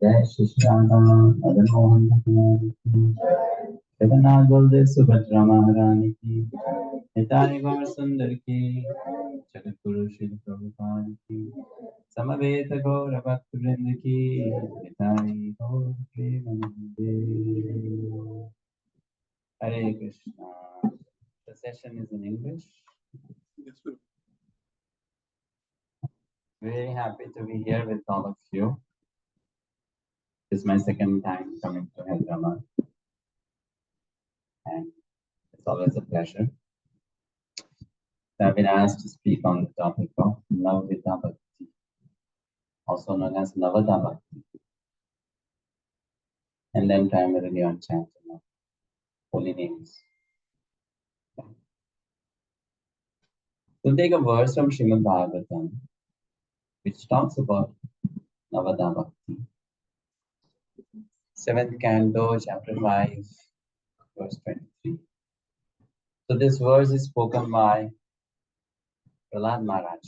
Jai Shri Radha Madan Mohan Jagannath Baldev Subhadra Maharani ki Nitai Gaur Sundar ki Jagat Guru Shri Prabhupada ki Samaveta Gaur Bhakta Vrinda ki Nitai Gaur Premanande. Hare Krishna. The session is in English. Yes, sir. Very happy to be here with all of you. This is my second time coming to Hyderabad, and it's always a pleasure. I've been asked to speak on the topic of Navvidha Bhakti, also known as Navada Bhakti, and then primarily on chanting of holy names. We'll take a verse from Srimad Bhavagatam, which talks about Navada Bhakti. 7th canto, chapter 5, verse 23. So this verse is spoken by Prahlad Maharaj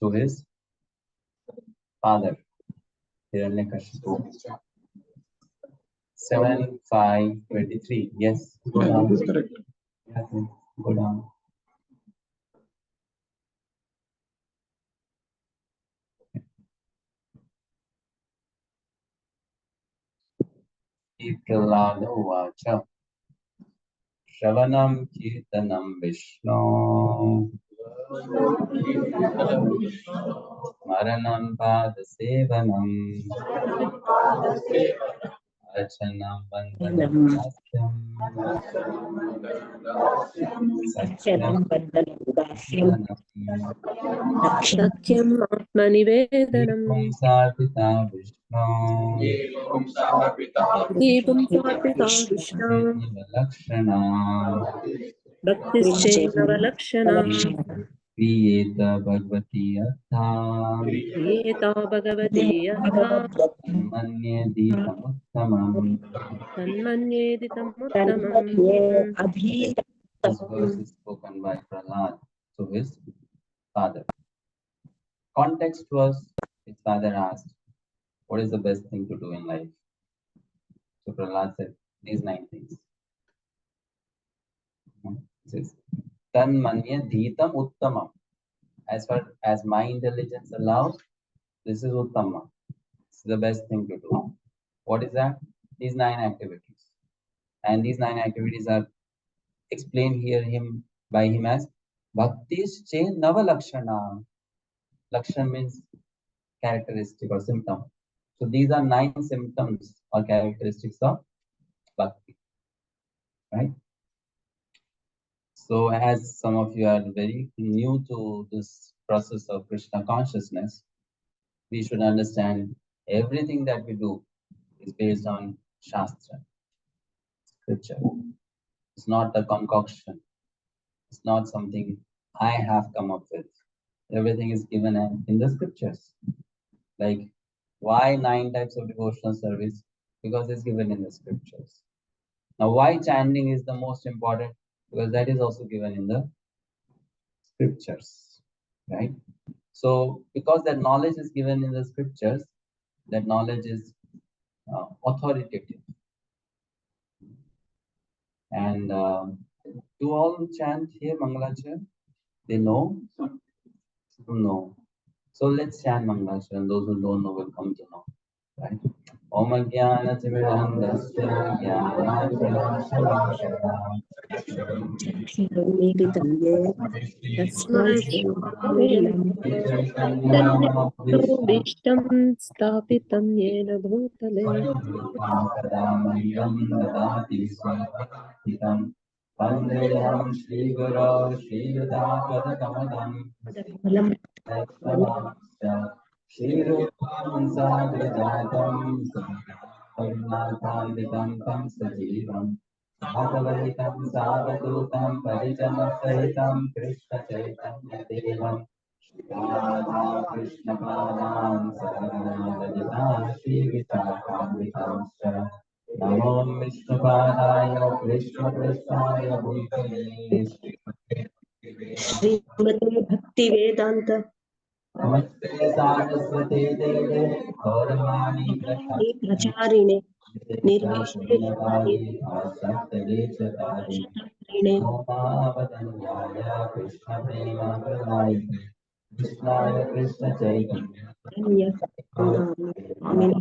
to his father, Hiranyakashipu. 7:5:23. Yes. Go down. That is correct. Yeah, go down. Prahlada Uvacha Shravanam Kirtanam Vishnu Maranam Padasevanam Archanam Vandanam Dasyam Satyam Satyam Atmanivedanam Devam Sarpita Vishnu Devam Sarpita Vishnu Lakshana Bhaktischainava Lakshana Priyeta Bhagavati Atha Yeta Bhagavati Atha Manye Ditamuttamam. Tanmanyeditam Uttamam. This verse is spoken by Prahlad to his father. Context was his father asked, what is the best thing to do in life? So Prahlad said, these 9 things. It says, Tan manya dhitam uttamam. As far as my intelligence allows, this is uttama. It's the best thing to do. What is that? These 9 activities. And these 9 activities are explained here by him as Bhaktis che nava lakshana. Lakshan means characteristic or symptom. So these are 9 symptoms or characteristics of bhakti. Right? So as some of you are very new to this process of Krishna consciousness, we should understand everything that we do is based on Shastra, scripture. It's not a concoction. It's not something I have come up with. Everything is given in the scriptures. Like, why 9 types of devotional service? Because it's given in the scriptures. Now, why chanting is the most important? Because that is also given in the scriptures, right? So, because that knowledge is given in the scriptures, that knowledge is authoritative. And do all chant here Mangalacharya? They know? No. So let's chant Mangalacharya, and those who don't know will come to know. Right? Om Jnana Timirandasya Vishtam Stapitam Yena Bhutale Vandeham Shri Guru Shri Yudapada Kamadam Shri Rupam Sagrajatam Karunathandikam Tam Sajivam Bhagavalitam Savadutam Parijana Sahitam Krishna Chaitanya Devam Radha Krishna Padam Sarana Lalitam Shri Vitakam Namo Vishnu Padaya Krishna Prasthaya Bhutale श्रीमते भक्ति वेदांत Namaste Saraswati Deve Gauravani प्रचारिणे निर्विशेषाय Prasthaya Asakta शतप्रिणे Namavadanyaya Krishna Prema Pradaya Krishnaya Krishna Chaitanya धन्य स्वामिने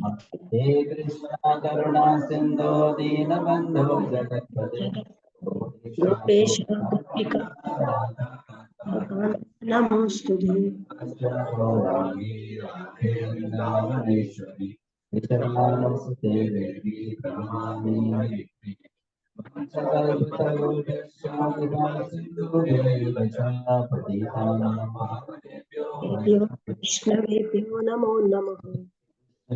He Krishna Karuna Sindhu Dina Bandhu Jagatpate Gopesh गोपिका नमोस्तुते देव्यो वैष्णवेभ्यो नमो नमः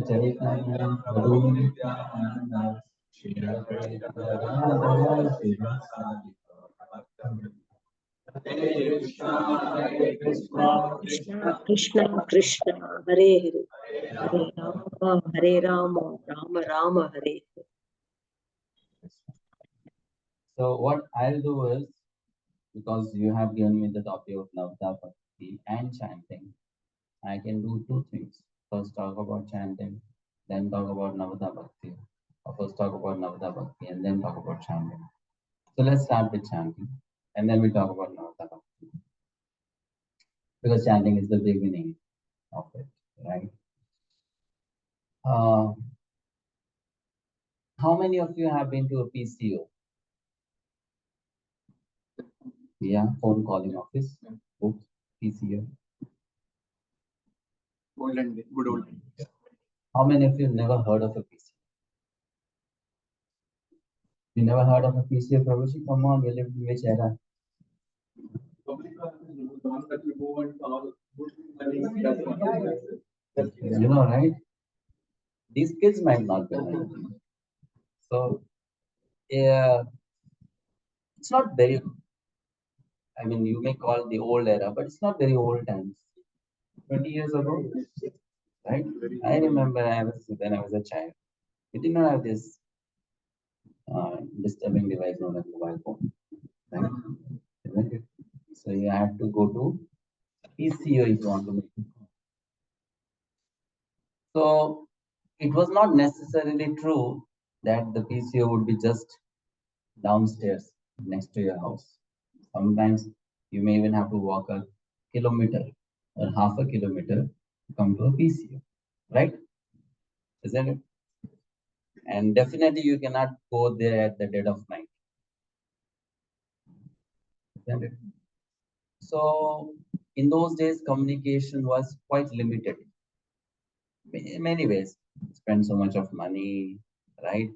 Chaitanya Prabhu Nityananda Shri Radha Hare Krishna Krishna Krishna Krishna Hare Hare Hare Ram Ram Ram Hare Hare So what I'll do is, because you have given me the topic of Navada Bhakti and chanting, I can do two things. First talk about chanting, then talk about Navada Bhakti. Or first talk about Navada Bhakti and then talk about chanting. So let's start with chanting and then we talk about Navada Bhakti. Because chanting is the beginning of it, right? How many of you have been to a PCO? Yeah, phone calling office, books, PCO. Good old days. How many of you never heard of a PCO? You never heard of a PCO, Prabhuji? Come on, you lived in which era? You know, right? These kids might not be right. So, yeah, it's not very, I mean, you may call the old era, but it's not very old times. 20 years ago, right? I remember when I was a child, we did not have this disturbing device known as mobile phone, right? Isn't it? So you have to go to PCO if you want to make it. So it was not necessarily true that the PCO would be just downstairs next to your house. Sometimes you may even have to walk a kilometer or half a kilometer to come to a PCO, right? Isn't it? And definitely you cannot go there at the dead of night. Isn't it? So in those days, communication was quite limited in many ways. Spend so much of money, right?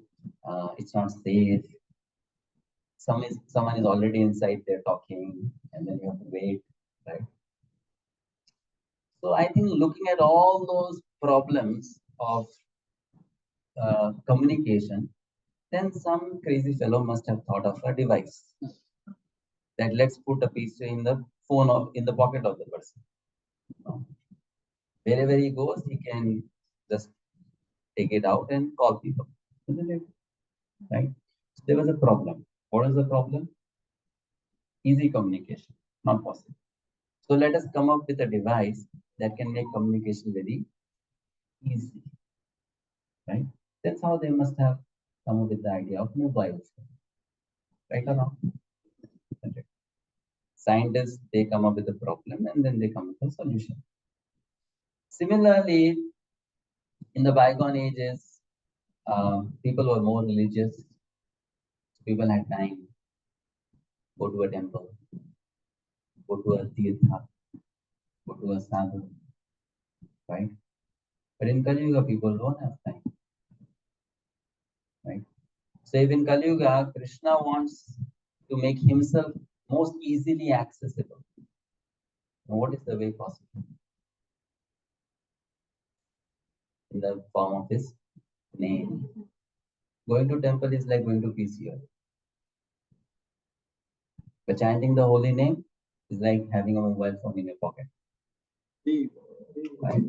It's not safe. Someone is already inside there talking, and then you have to wait, right? So I think looking at all those problems of communication, then some crazy fellow must have thought of a device that let's put a piece in the phone or in the pocket of the person. Wherever he goes, he can just take it out and call people, isn't it? Right? So there was a problem. What is the problem? Easy communication, not possible. So let us come up with a device that can make communication very easy, right? That's how they must have come up with the idea of mobile phone, right or wrong? Okay. Scientists, they come up with a problem and then they come with a solution. Similarly, in the bygone ages, people were more religious. People had time, go to a temple, go to a tirtha, go to a sadhu, right? But in Kali Yuga, people don't have time, right? So if in Kali Yuga, Krishna wants to make himself most easily accessible. Now, what is the way possible? In the form of his name. Going to temple is like going to PCR. But chanting the holy name is like having a mobile phone in your pocket. Right?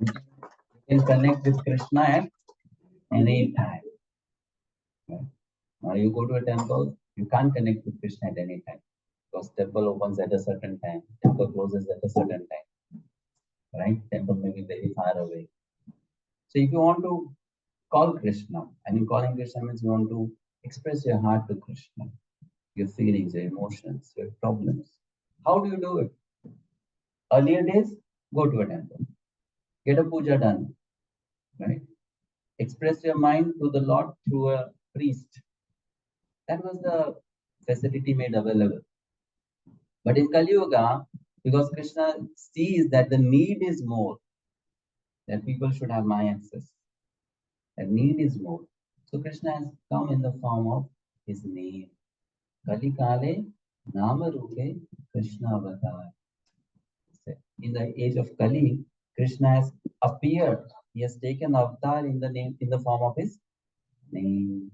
You can connect with Krishna at any time. Right? Now you go to a temple, you can't connect with Krishna at any time because temple opens at a certain time, temple closes at a certain time. Right? Temple may be very far away. So if you want to call Krishna, I mean calling Krishna means you want to express your heart to Krishna, your feelings, your emotions, your problems. How do you do it? Earlier days, go to a temple, get a puja done, right? Express your mind to the Lord through a priest. That was the facility made available. But in Kali Yuga, because Krishna sees that the need is more, that people should have my access, that need is more. So Krishna has come in the form of his name. Kali Kale Nama Rupe Krishna Avatar. In the age of Kali, Krishna has appeared. He has taken avatar in the name, in the form of his name.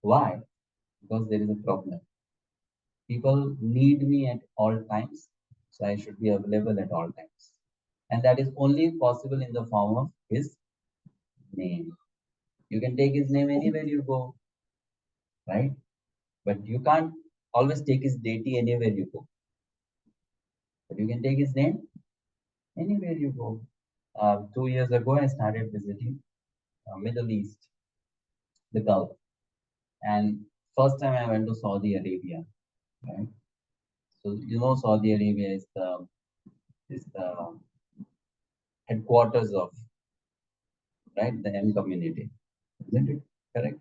Why? Because there is a problem. People need me at all times, so I should be available at all times. And that is only possible in the form of his name. You can take his name anywhere you go, right? But you can't always take his deity anywhere you go. But you can take his name anywhere you go. 2 years ago, I started visiting Middle East, the Gulf. And first time I went to Saudi Arabia, right? So you know Saudi Arabia is the headquarters of, right, the M community, isn't it? Correct.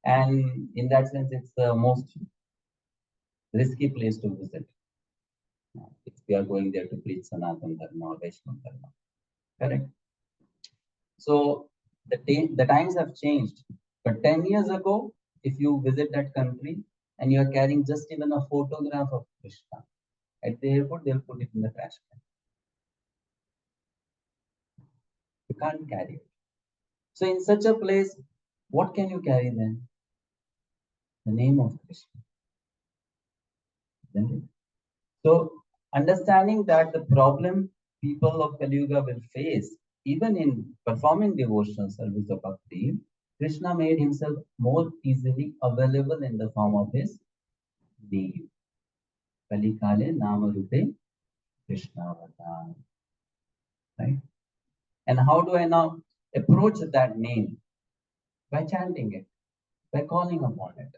And in that sense, it's the most risky place to visit if we are going there to preach Sanatana Dharma or Vaishnava Dharma. Correct. So the times have changed. But 10 years ago, if you visit that country and you are carrying just even a photograph of Krishna, at the airport, they'll put it in the trash can. You can't carry it. So in such a place, what can you carry then? The name of Krishna. Isn't it? So understanding that the problem people of Kali Yuga will face, even in performing devotional service of Bhakti, Krishna made himself more easily available in the form of his name. Kali Kale Nama Rupe Krishna Avatar. Right? And how do I now approach that name? By chanting it, by calling upon it,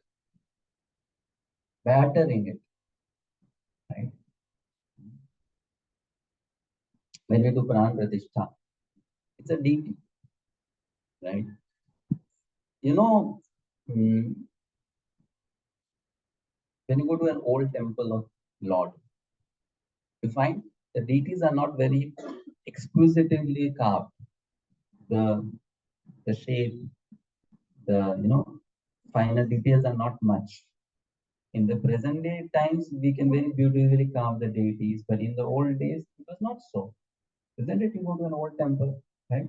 by uttering it. Right? When we do Pran Pratishtha, it's a deity. Right? You know, when you go to an old temple of Lord, you find the deities are not very exquisitely carved. The the shape, the finer details are not much. In the present day times, we can very beautifully carve the deities, but in the old days, it was not so. Isn't it? You go to an old temple, right?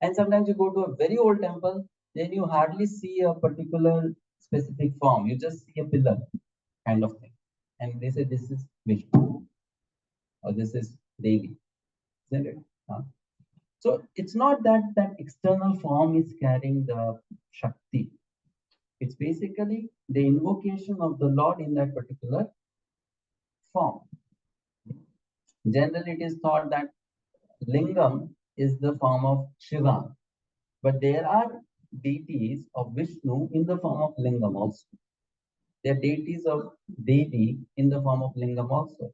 And sometimes you go to a very old temple, then you hardly see a particular specific form. You just see a pillar kind of thing. And they say this is Vishnu or this is Devi. Isn't it? So it's not that that external form is carrying the Shakti. It's basically the invocation of the Lord in that particular form. Generally, it is thought that Lingam is the form of Shiva, but there are deities of Vishnu in the form of Lingam also. There are deities of Devi in the form of Lingam also,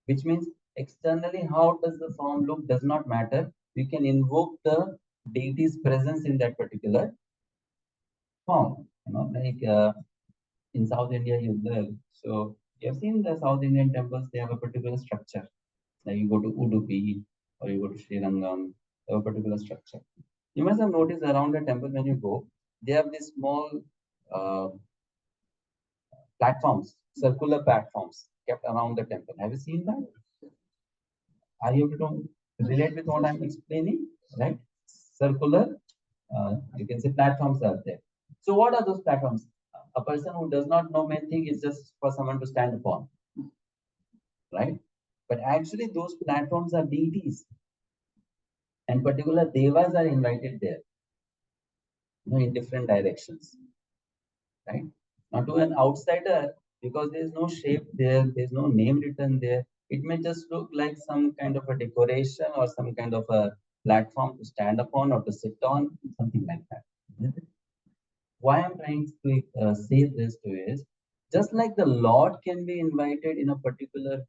which means externally how does the form look does not matter. We can invoke the deity's presence in that particular form. Like in South India you live. So you have seen the South Indian temples, they have a particular structure. Like you go to Udupi or you go to Sri Rangam, they have a particular structure. You must have noticed around the temple when you go, they have this small uh, platforms, circular platforms kept around the temple. Have you seen that? Are you able to relate with what I'm explaining? Right? Circular, you can say platforms are there. So what are those platforms? A person who does not know may think it's just for someone to stand upon, right? But actually those platforms are deities, and particular devas are invited there, in different directions, right? Now to an outsider, because there's no shape there, there's no name written there, it may just look like some kind of a decoration or some kind of a platform to stand upon or to sit on, something like that. Why I'm trying to say this to is, just like the Lord can be invited in a particular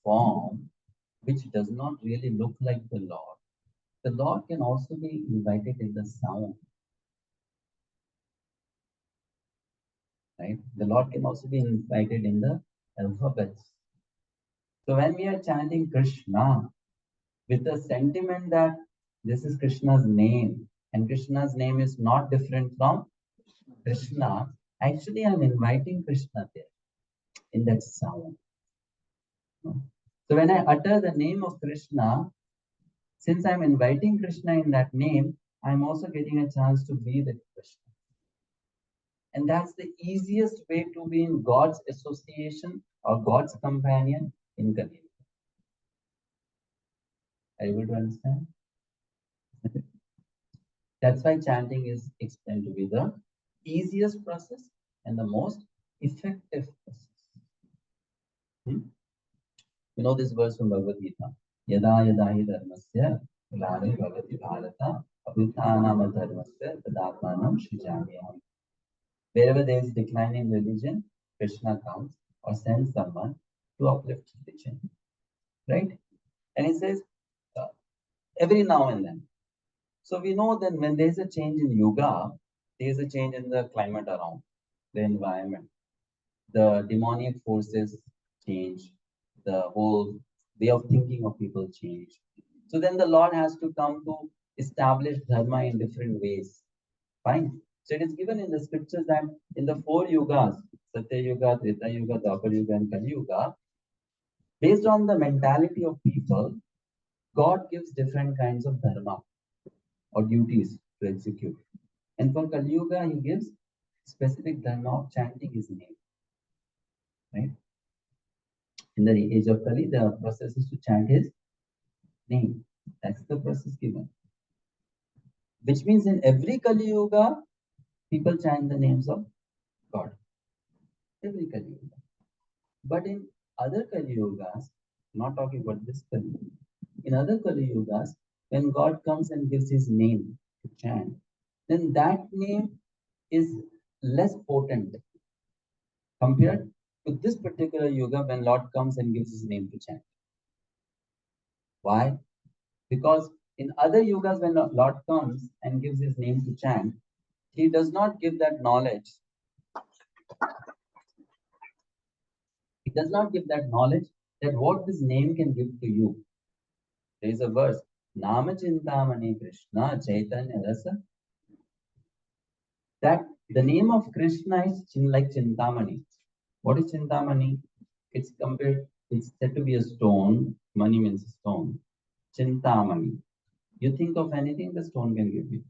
form, which does not really look like the Lord can also be invited in the sound, right? The Lord can also be invited in the alphabets. So when we are chanting Krishna with the sentiment that this is Krishna's name, and Krishna's name is not different from Krishna, actually I'm inviting Krishna there in that sound. So when I utter the name of Krishna, since I'm inviting Krishna in that name, I'm also getting a chance to be with Krishna. And that's the easiest way to be in God's association or God's companion in Kali. Are you able to understand? That's why chanting is explained to be the easiest process and the most effective process. You know this verse from Bhagavad Gita. Yada yada hi dharmasya glani bhavati bharata abhuttanam dharmasya tadatmanam shrijamyam. Wherever there is decline in religion, Krishna comes or sends someone to uplift religion. Right? And it says every now and then. So we know that when there is a change in yoga, there is a change in the climate around, the environment. The demonic forces change, the whole way of thinking of people change. So then the Lord has to come to establish dharma in different ways. Fine. So it is given in the scriptures that in the four yugas, Satya Yuga, Treta Yuga, Dwapar Yuga, and Kali Yuga, based on the mentality of people, God gives different kinds of dharma or duties to execute. And for Kali Yuga, he gives specific dharma of chanting his name. Right? In the age of Kali, the process is to chant his name. That's the process given. Which means in every Kali Yuga, people chant the names of God. Every Kali Yuga. But in other Kali Yugas, not talking about this Kali Yuga, in other Kali Yugas, when God comes and gives his name to chant, then that name is less potent compared to this particular Yuga when Lord comes and gives his name to chant. Why? Because in other yugas, when the Lord comes and gives his name to chant, he does not give that knowledge. He does not give that knowledge that what this name can give to you. There is a verse, Nama Chintamani Krishna Chaitanya Rasa. That the name of Krishna is like Chintamani. What is Chintamani? It's said to be a stone. Mani means stone. Chintamani. You think of anything, the stone can give you.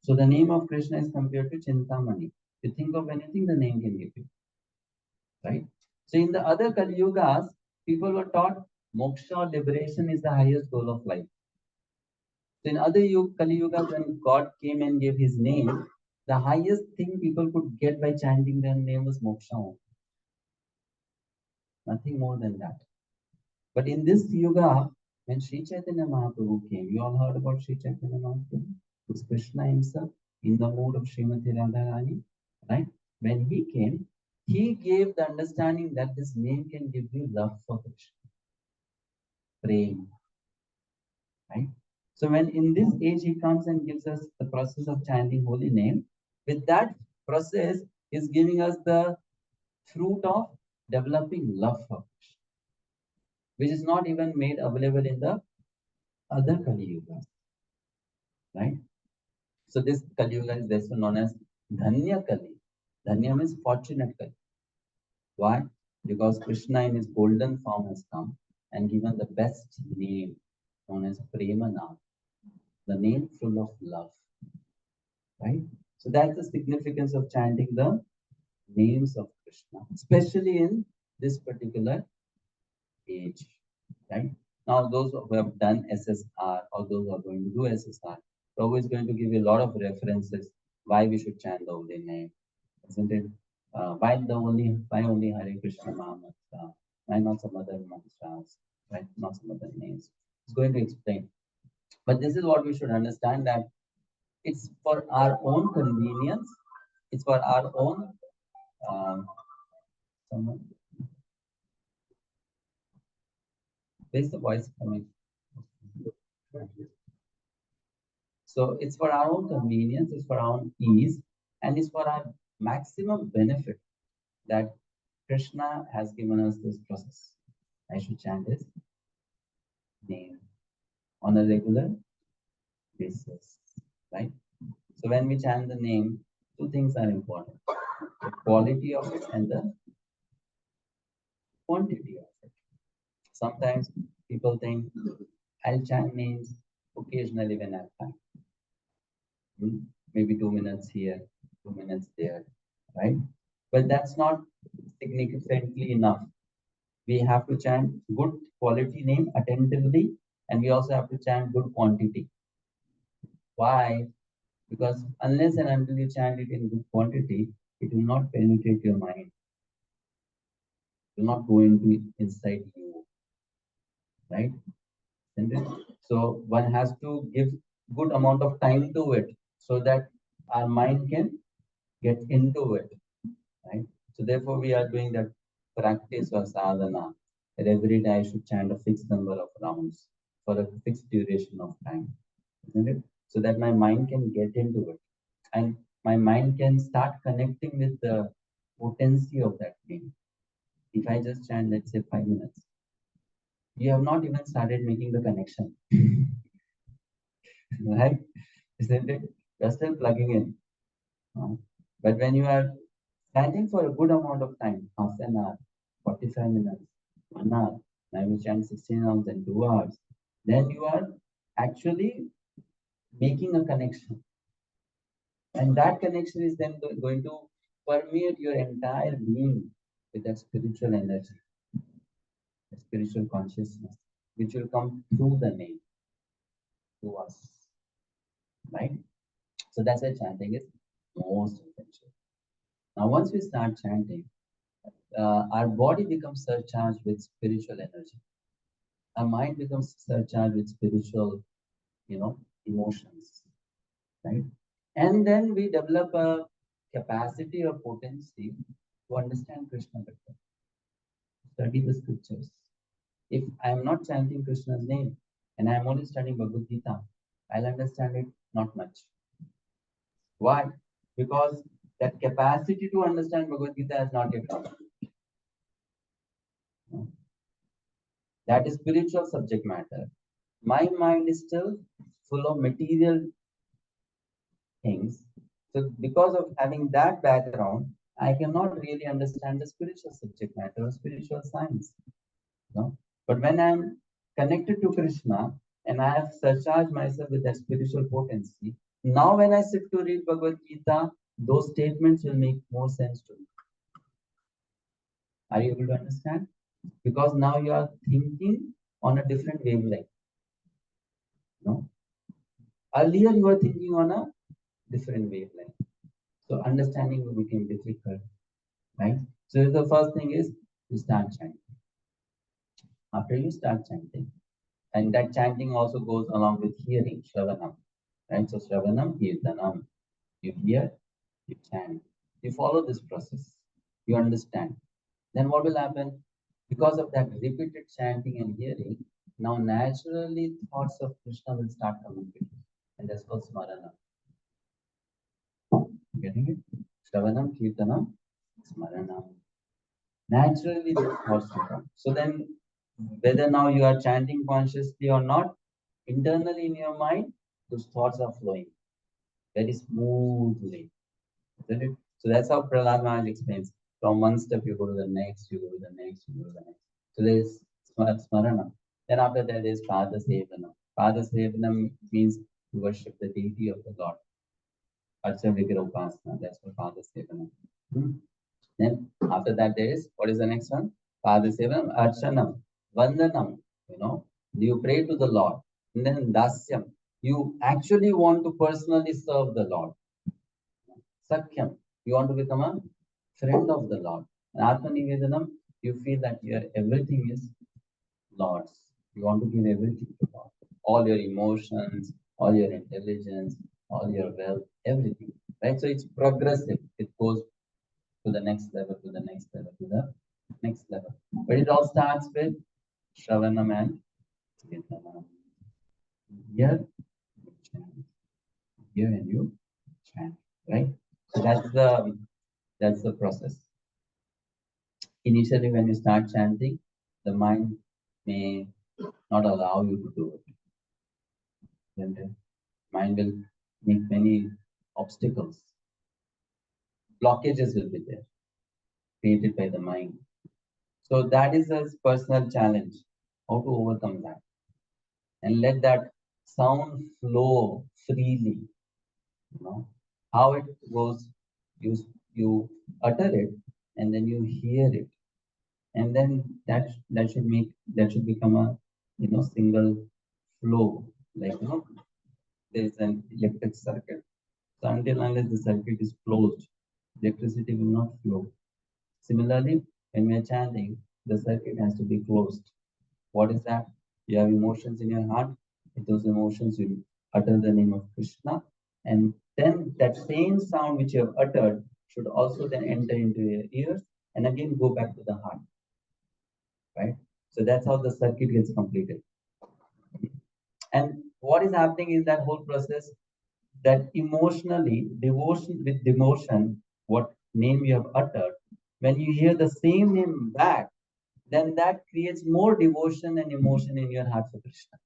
So the name of Krishna is compared to Chintamani. You think of anything, the name can give you. Right? So in the other Kali Yugas, people were taught moksha or liberation is the highest goal of life. So in other Kali Yugas, when God came and gave his name, the highest thing people could get by chanting their name was moksha. Nothing more than that. But in this Yuga, when Sri Chaitanya Mahaprabhu came, you all heard about Sri Chaitanya Mahaprabhu? It's Krishna himself in the mood of Srimati Radharani, right? When he came, he gave the understanding that this name can give you love for Krishna, praying, right? So when in this age he comes and gives us the process of chanting holy name, with that process is giving us the fruit of developing love for Krishna, which is not even made available in the other Kali Yugas, right? So this Kali Yuga is therefore known as Dhanya Kali. Dhanya means fortunate Kali. Why? Because Krishna in his golden form has come and given the best name known as Premanam, the name full of love. Right? So that's the significance of chanting the names of Krishna, especially in this particular age. Right? Now, those who have done SSR or those who are going to do SSR, Prabhu is going to give you a lot of references why we should chant the holy name, isn't it? Why only Hare Krishna Mahamantra? Why not some other mantras? Right? Not some other names. It's going to explain. But this is what we should understand, that it's for our own convenience. It's for our own. Um, someone, where's the voice coming? So it's for our own convenience. It's for our own ease, and it's for our maximum benefit that Krishna has given us this process. I should chant his name on a regular basis, right? So when we chant the name, two things are important: the quality of it and the quantity of it. Sometimes people think, I'll chant names occasionally when I have time. Maybe 2 minutes here, 2 minutes there, right? But that's not significantly enough. We have to chant good quality name attentively, and we also have to chant good quantity. Why? Because unless and until you chant it in good quantity, it will not penetrate your mind. It will not go into inside you, right? Isn't it? So one has to give good amount of time to it so that our mind can get into it, right? So therefore we are doing that practice or sadhana, that every day I should chant a fixed number of rounds for a fixed duration of time, isn't it? So that my mind can get into it and my mind can start connecting with the potency of that name. If I just chant, let's say 5 minutes, you have not even started making the connection, right? Isn't it? You're still plugging in. But when you are standing for a good amount of time, half an hour, 45 minutes, 1 hour, now you chant 16 rounds and 2 hours, then you are actually making a connection. And that connection is then going to permeate your entire being with that spiritual energy, the spiritual consciousness, which will come through the name to us, right? So that's why chanting is most essential. Now, once we start chanting, our body becomes surcharged with spiritual energy. Our mind becomes surcharged with spiritual, emotions, right? And then we develop a capacity or potency to understand Krishna better, study the scriptures. If I am not chanting Krishna's name and I am only studying Bhagavad Gita, I'll understand it not much. Why? Because that capacity to understand Bhagavad Gita has not yet come. That is spiritual subject matter. My mind is still full of material things. So because of having that background, I cannot really understand the spiritual subject matter or spiritual science. But when I'm connected to Krishna and I have surcharged myself with that spiritual potency, now when I sit to read Bhagavad Gita, those statements will make more sense to me. Are you able to understand? Because now you are thinking on a different wavelength. No? Earlier you were thinking on a different wavelength. So understanding will become difficult, right? So the first thing is to start chanting. After you start chanting, and that chanting also goes along with hearing, Shravanam, right? So Shravanam, Kirtanam. You hear, you chant. You follow this process. You understand. Then what will happen? Because of that repeated chanting and hearing, now naturally thoughts of Krishna will start coming to you. And that's called Smarana. Getting it? Shravanam, Kirtanam, Smaranam. Naturally those thoughts will come. So then whether now you are chanting consciously or not, internally in your mind, those thoughts are flowing very smoothly. Isn't it? So that's how Prahlad Maharaj explains. From one step you go to the next, you go to the next, you go to the next. So there is smarana. Then after that there is Pada Sevanam. Pada Sevanam means to worship the deity of the Lord. Archa Vigra Upasana. That's what Pada Sevanam. Then after that there is, what is the next one? Pada Sevanam, Archanam, Vandanam. You know, you pray to the Lord. And then Dasyam. You actually want to personally serve the Lord. Sakyam. You want to become a friend of the Lord. And Atmanivedanam, you feel that everything is Lord's. You want to give everything to God. All your emotions, all your intelligence, all your wealth, everything. Right? So it's progressive. It goes to the next level, to the next level, to the next level. But it all starts with Shravanam and Kirtanam. Here you chant. Here and you chant. Right? So that's the process. Initially, when you start chanting, the mind may not allow you to do it. Then the mind will make many obstacles. Blockages will be there, created by the mind. So that is a personal challenge, how to overcome that. And let that sound flow freely. You know, how it goes, you utter it and then you hear it. And then that should become a single flow, like there is an electric circuit. So until unless the circuit is closed, electricity will not flow. Similarly, when we are chanting, the circuit has to be closed. What is that? You have emotions in your heart. With those emotions, you utter the name of Krishna, and then that same sound which you have uttered should also then enter into your ears and again go back to the heart. Right? So that's how the circuit gets completed. And what is happening is that whole process, that emotionally, devotion, what name you have uttered, when you hear the same name back, then that creates more devotion and emotion in your heart for Krishna.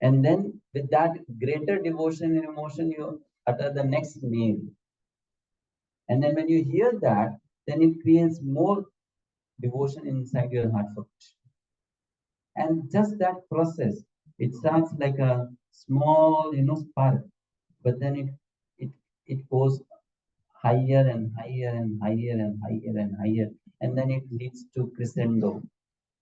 And then with that greater devotion and emotion, you utter the next name. And then when you hear that, then it creates more devotion inside your heart for Krishna. And just that process, it starts like a small, spark, but then it goes higher and higher and higher and higher and higher, and then it leads to crescendo,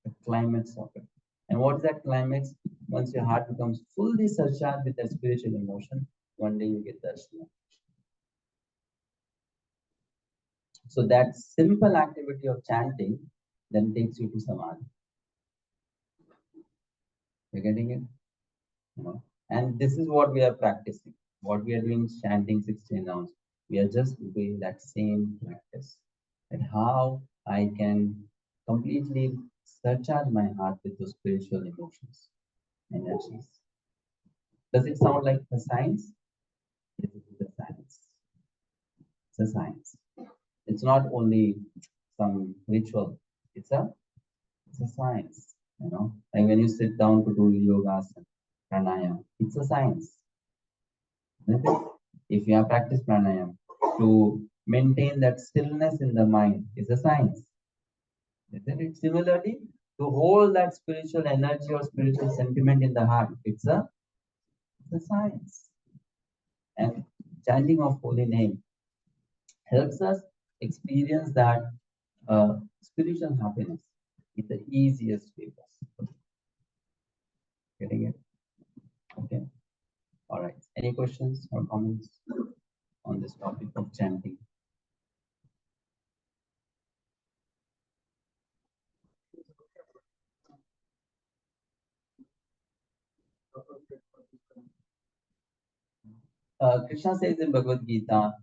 the climax of it. And what's that climax? Once your heart becomes fully surcharged with that spiritual emotion, one day you get darshan. So that simple activity of chanting then takes you to samadhi. You're getting it? And this is what we are practicing. What we are doing is chanting 16 rounds. We are just doing that same practice. And how I can completely surcharge my heart with those spiritual emotions, energies. Does it sound like a science? It is a science. It's a science. It's not only some ritual. It's a science. Like when you sit down to do yoga, pranayama, it's a science. Isn't it? If you have practiced pranayama, to maintain that stillness in the mind is a science. Isn't it? Similarly, to hold that spiritual energy or spiritual sentiment in the heart, it's a science. And chanting of holy name helps us experience that spiritual happiness in the easiest way possible. Getting it? Okay. All right. Any questions or comments on this topic of chanting? Krishna says in Bhagavad Gita,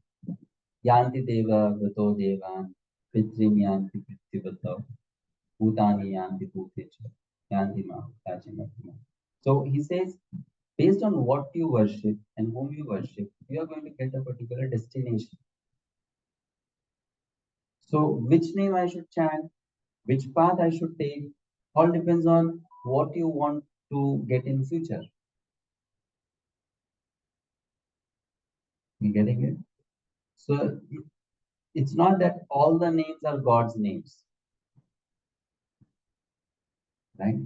Yanti Deva Vato Devan, Pitrim Yanti Pittivato, Bhutani Yanti Bhutecha, Yanti Ma, Kachimati. So he says, based on what you worship and whom you worship, you are going to get a particular destination. So which name I should chant, which path I should take, all depends on what you want to get in future. You getting it? So it's not that all the names are God's names, right?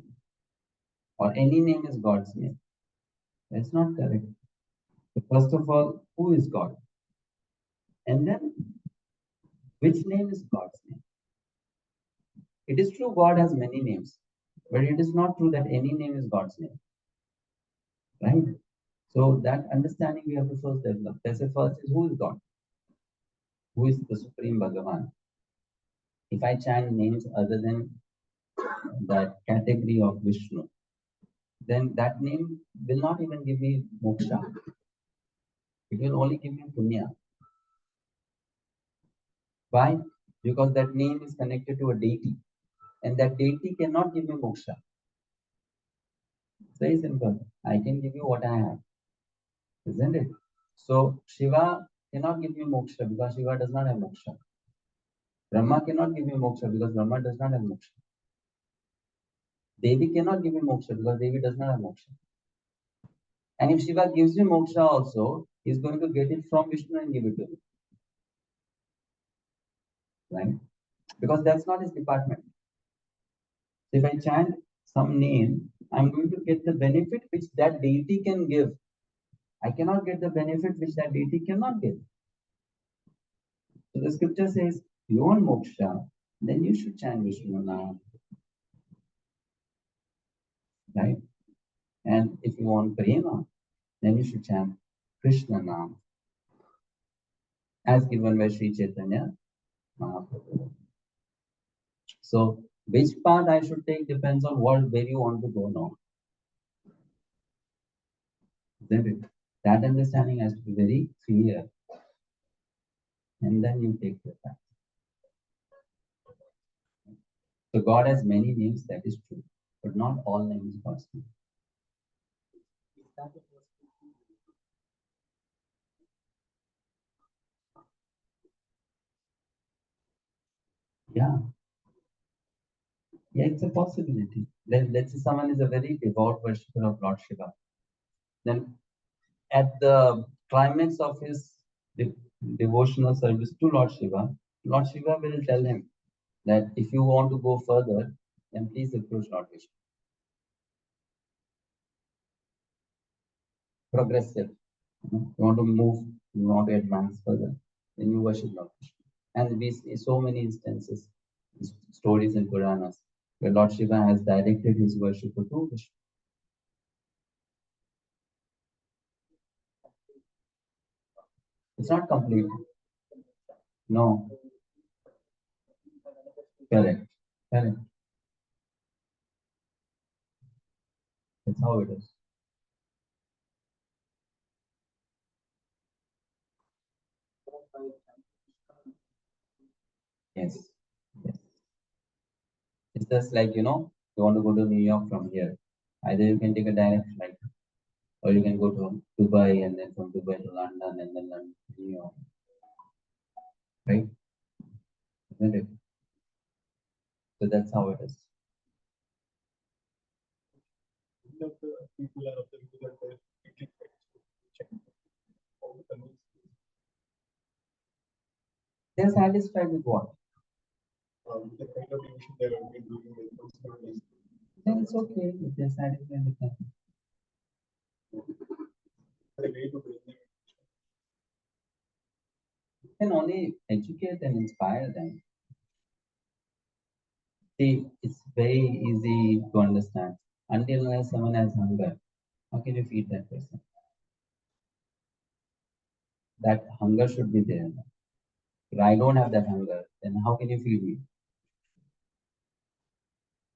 Or any name is God's name. That's not correct. So first of all, who is God? And then, which name is God's name? It is true God has many names, but it is not true that any name is God's name, right? So that understanding we have to first develop. Let's say first is who is God? Who is the Supreme Bhagavan? If I chant names other than that category of Vishnu, then that name will not even give me moksha. It will only give me punya. Why? Because that name is connected to a deity, and that deity cannot give me moksha. It's very simple. I can give you what I have, isn't it? So Shiva cannot give me moksha because Shiva does not have moksha. Brahma cannot give me moksha because Brahma does not have moksha. Devi cannot give me moksha because Devi does not have moksha. And if Shiva gives me moksha also, he's going to get it from Vishnu and give it to me. Right? Because that's not his department. If I chant some name, I'm going to get the benefit which that deity can give. I cannot get the benefit which that deity cannot give. So the scripture says, you want moksha, then you should chant Vishnu now. Right? And if you want prema, then you should chant Krishna now. As given by Sri Chaitanya Mahaprabhu. So which path I should take depends on where you want to go now. Isn't it? That understanding has to be very clear. And then you take the path. So God has many names, that is true. But not all names God's name. Yeah. Yeah, it's a possibility. Let's say someone is a very devout worshipper of Lord Shiva. Then at the climax of his devotional service to Lord Shiva will tell him that if you want to go further, then please approach Lord Vishnu. Progressive. You want to move, you want to advance further, then you worship Lord Vishnu. And we see so many instances, stories in Puranas, where Lord Shiva has directed his worship to Vishnu. It's not complete. No. Correct. Correct. That's how it is. Yes. Yes. It's just like, you want to go to New York from here. Either you can take a direct flight, or you can go to Dubai and then from Dubai to London and then London to New York. Right? Isn't it? So that's how it is. They're satisfied with what? The kind of devotion they are doing with personal. Then it's okay if they're satisfied with that. The way to bring them. You can only educate and inspire them. See, it's very easy to understand. Until unless someone has hunger, how can you feed that person? That hunger should be there. If I don't have that hunger, then how can you feed me?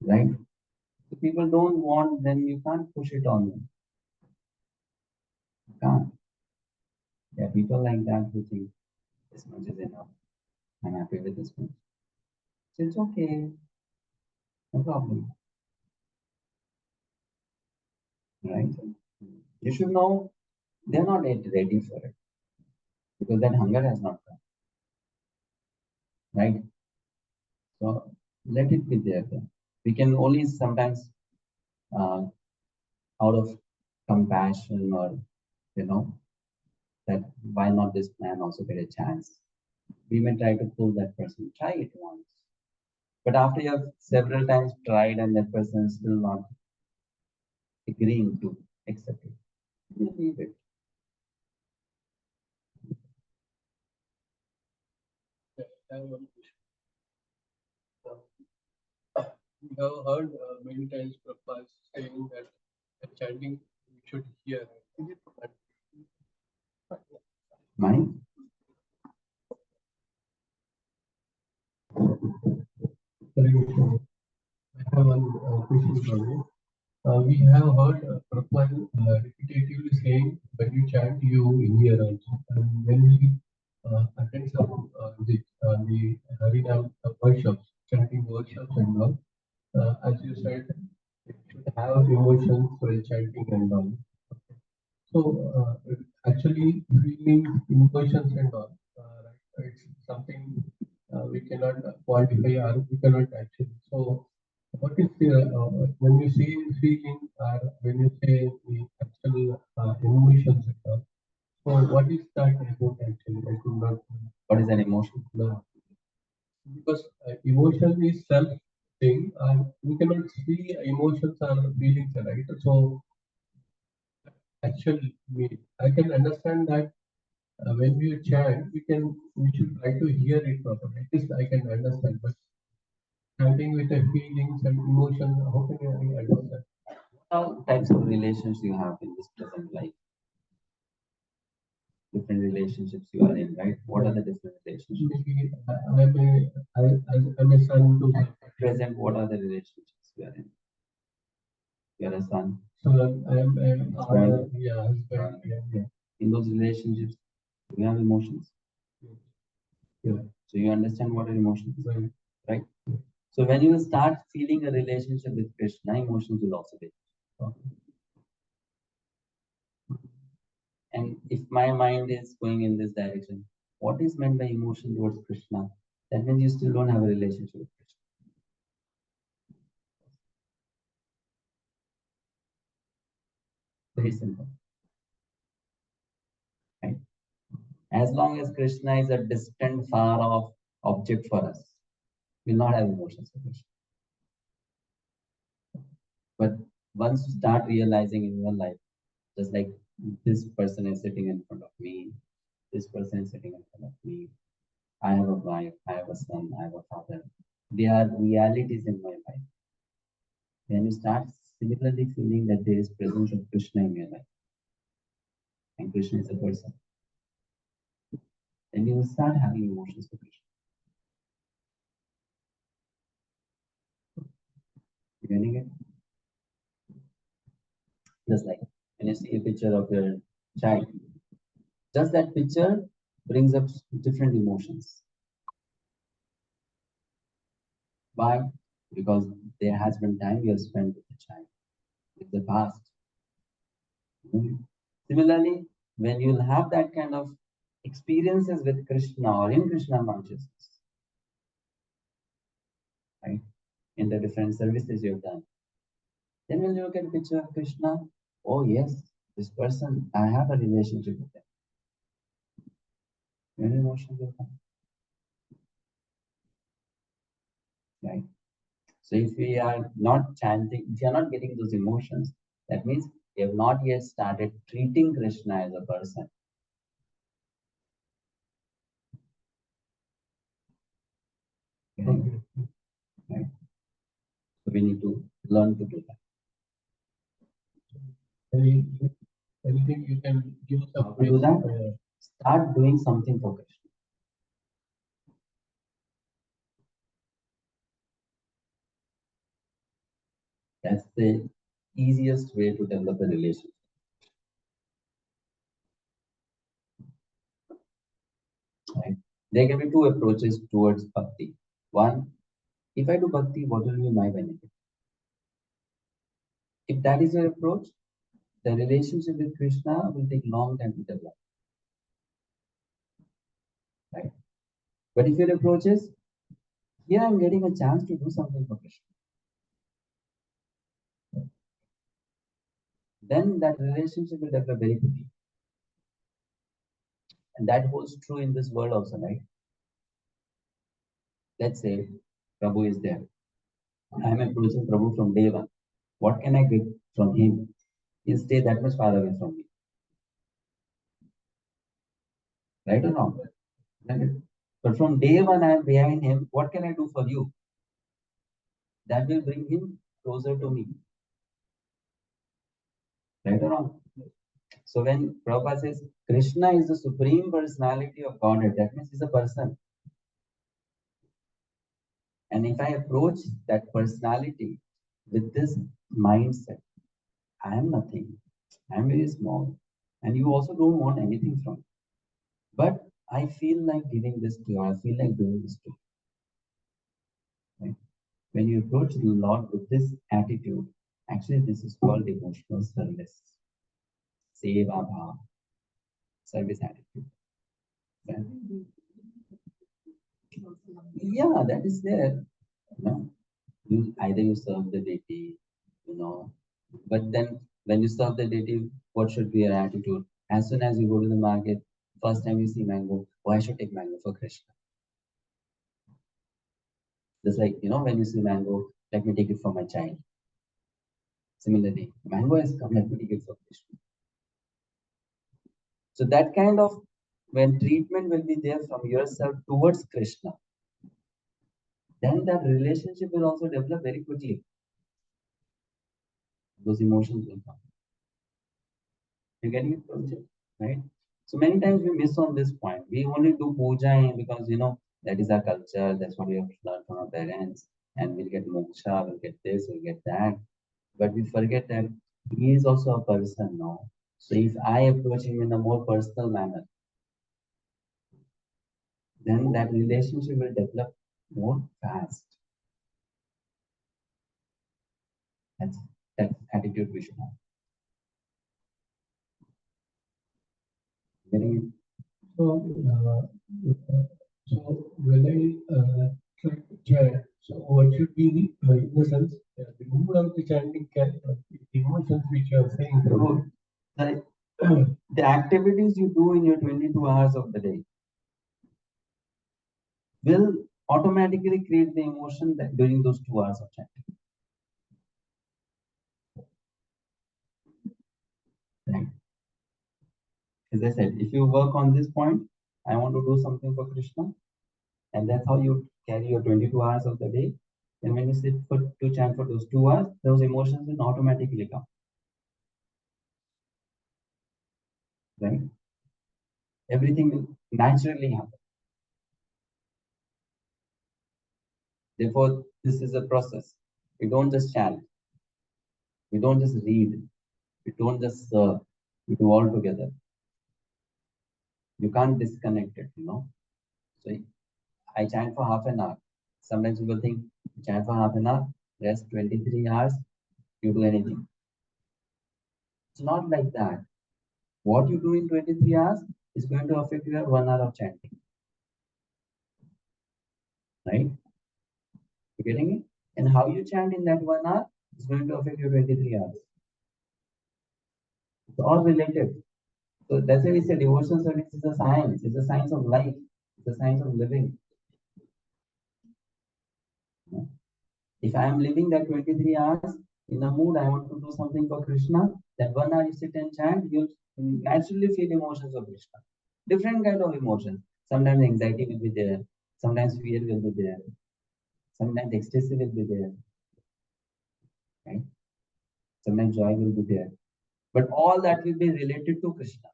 Right? If people don't want, then you can't push it on them. You can't. There are people like that who think this much is enough. I'm happy with this much. So it's okay. No problem. Right? You should know they're not yet ready for it. Because that hunger has not come. Right? So let it be there then. We can only sometimes out of compassion or you know that why not this man also get a chance? We may try to pull that person. Try it once. But after you have several times tried and that person is still not agreeing to accept it, you leave it. Yes, I have one question. We have heard many times Prabhupada saying that the chanting we should hear. Is it Mind? Hare Krishna. I have one question for you. We have heard Prabhupada repetitively saying when you chant, you hear also. And when we attend some the Harinam workshops, chanting workshops and all, as you said, you should have emotions while chanting and all. So actually, feeling emotions and all, it's something we cannot quantify or we cannot actually. So, what is the when you say feeling or when you say the actual emotions and all? So, what is that about actually? I could not. What is an emotion? No. Because emotion is self thing, and we cannot see emotions or feelings, right? So, actually, I can understand that when we chant, we should try to hear it properly. At least I can understand, but chanting with the feelings and emotion, how can I understand? All types of relations you have in this present life. Different relationships you are in, right? What are the different relationships? Maybe I'm a son to At present, what are the relationships you are in? You are a son. so I'm a father, yeah, husband, yeah. In those relationships, you have emotions. Yeah. So you understand what are emotions, Right. right? So when you start feeling a relationship with Krishna, emotions will also be. Okay. And if my mind is going in this direction, what is meant by emotion towards Krishna? That means you still don't have a relationship with Krishna. Very simple. Right? As long as Krishna is a distant, far off object for us, we'll not have emotions for Krishna. But once you start realizing in your life, just like this person is sitting in front of me, this person is sitting in front of me, I have a wife, I have a son, I have a father. They are realities in my life. Then you start similarly feeling that there is presence of Krishna in your life. And Krishna is a person. Then you will start having emotions for Krishna. You getting it? Just like when you see a picture of your child, just that picture brings up different emotions. Why? Because there has been time you have spent with the child, with the past. Similarly, when you'll have that kind of experiences with Krishna or in Krishna consciousness, right? In the different services you've done, then when you look at a picture of Krishna, oh yes, this person, I have a relationship with them. Many emotions will come, right? So if we are not chanting, if you are not getting those emotions, that means you have not yet started treating Krishna as a person. Okay. Right? So we need to learn to do that. Anything you can give us a How to do that? Start doing something for Krishna. That's the easiest way to develop a relationship. Right? There can be two approaches towards bhakti. One, if I do bhakti, what will be my benefit? If that is your approach, the relationship with Krishna will take long time to develop. Right? But if your approach is, here I'm getting a chance to do something for Krishna, then that relationship will develop very quickly. And that holds true in this world also, right? Let's say Prabhu is there. I am approaching Prabhu from day one. What can I get from him? He'll stay that much far away from me. Right or wrong? Right? But from day one I am behind him. What can I do for you? That will bring him closer to me. Right or wrong? So when Prabhupada says Krishna is the supreme personality of Godhead, that means he's a person. And if I approach that personality with this mindset, I am nothing, I am very small, and you also don't want anything from me. But I feel like giving this to you, I feel like doing this to you. Right? When you approach the Lord with this attitude, actually this is called emotional service. Seva bhava, service attitude. Right? Yeah, that is there. You either you serve the deity, but then when you serve the deity, what should be your attitude? As soon as you go to the market, first time you see mango, oh, I should take mango for Krishna. Just like when you see mango, let me take it for my child. Similarly, mango has come, let me take it for Krishna. So that kind of when treatment will be there from yourself towards Krishna, then that relationship will also develop very quickly. Those emotions will come. You're getting it, Prabhuji? Right? So many times we miss on this point. We only do puja because that is our culture, that's what we have learned from our parents, and we'll get moksha, we'll get this, we'll get that. But we forget that he is also a person now. So if I approach him in a more personal manner, then that relationship will develop more fast. That's that attitude we should have. Getting it? So when I try to chant, so what should be the innocence, the mood of the chanting, the emotions which you are saying through? The activities you do in your 22 hours of the day will automatically create the emotion that during those 2 hours of chanting. Right? As I said, if you work on this point, I want to do something for Krishna, and that's how you carry your 22 hours of the day. Then when you sit to chant for those 2 hours, those emotions will automatically come. Right? Everything will naturally happen. Therefore, this is a process. We don't just chant. We don't just read. We don't just serve. We do all together. You can't disconnect it, So I chant for half an hour. Sometimes people think, chant for half an hour, rest 23 hours, you do anything. It's not like that. What you do in 23 hours is going to affect your 1 hour of chanting. Right? You getting it? And how you chant in that 1 hour is going to affect your 23 hours. It's all related. So that's why we say devotional service is a science. It's a science of life. It's a science of living. If I am living that 23 hours in a mood, I want to do something for Krishna, then 1 hour you sit and chant, you'll naturally feel emotions of Krishna. Different kind of emotions. Sometimes anxiety will be there. Sometimes fear will be there. Sometimes ecstasy will be there. Right? Sometimes joy will be there. But all that will be related to Krishna.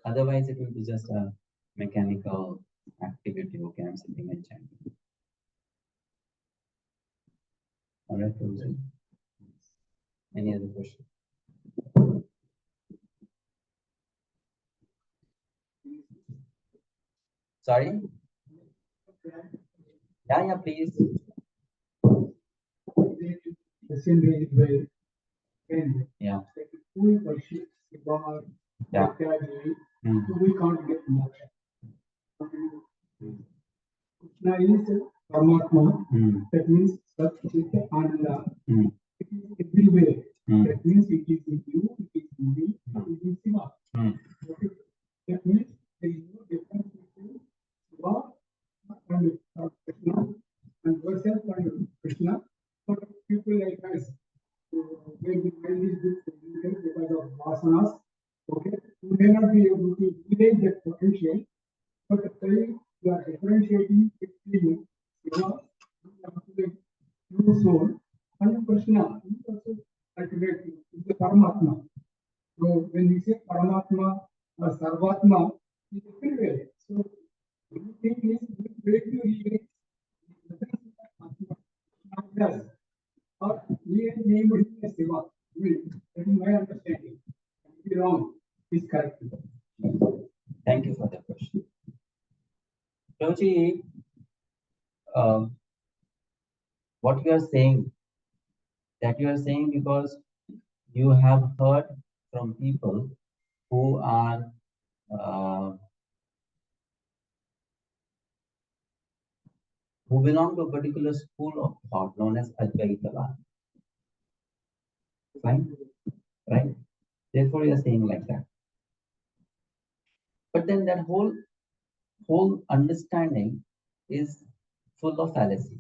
Otherwise, it will be just a mechanical activity. Okay, I'm sitting and chanting. All right, Prabhuji. Any other question? Sorry? Yeah, please. The same way where Yeah. we worship God, Yeah. we can't get moksha. Now, is Paramatma, that means Sat Chit Ananda. It is everywhere. That means it is in you, it is in me, it is in Shiva. where the mind is distributed because of vasanas. Okay, you may not be able to erase that potential, but the time you are differentiating between Shiva, the true soul, and Krishna, who is also ultimately the Paramatma. So when we say Paramatma or Sarvatma, it's everywhere. So the thing is, where do you erase the difference that Atma does? Or we name it as Shiva. That is my understanding. If you're wrong, please correct me. Thank you for the question. Prabhuji, what you are saying, that you are saying because you have heard from people who are who belong to a particular school of thought known as Advaitavad. Fine? Right? Therefore, you are saying like that. But then that whole understanding is full of fallacy.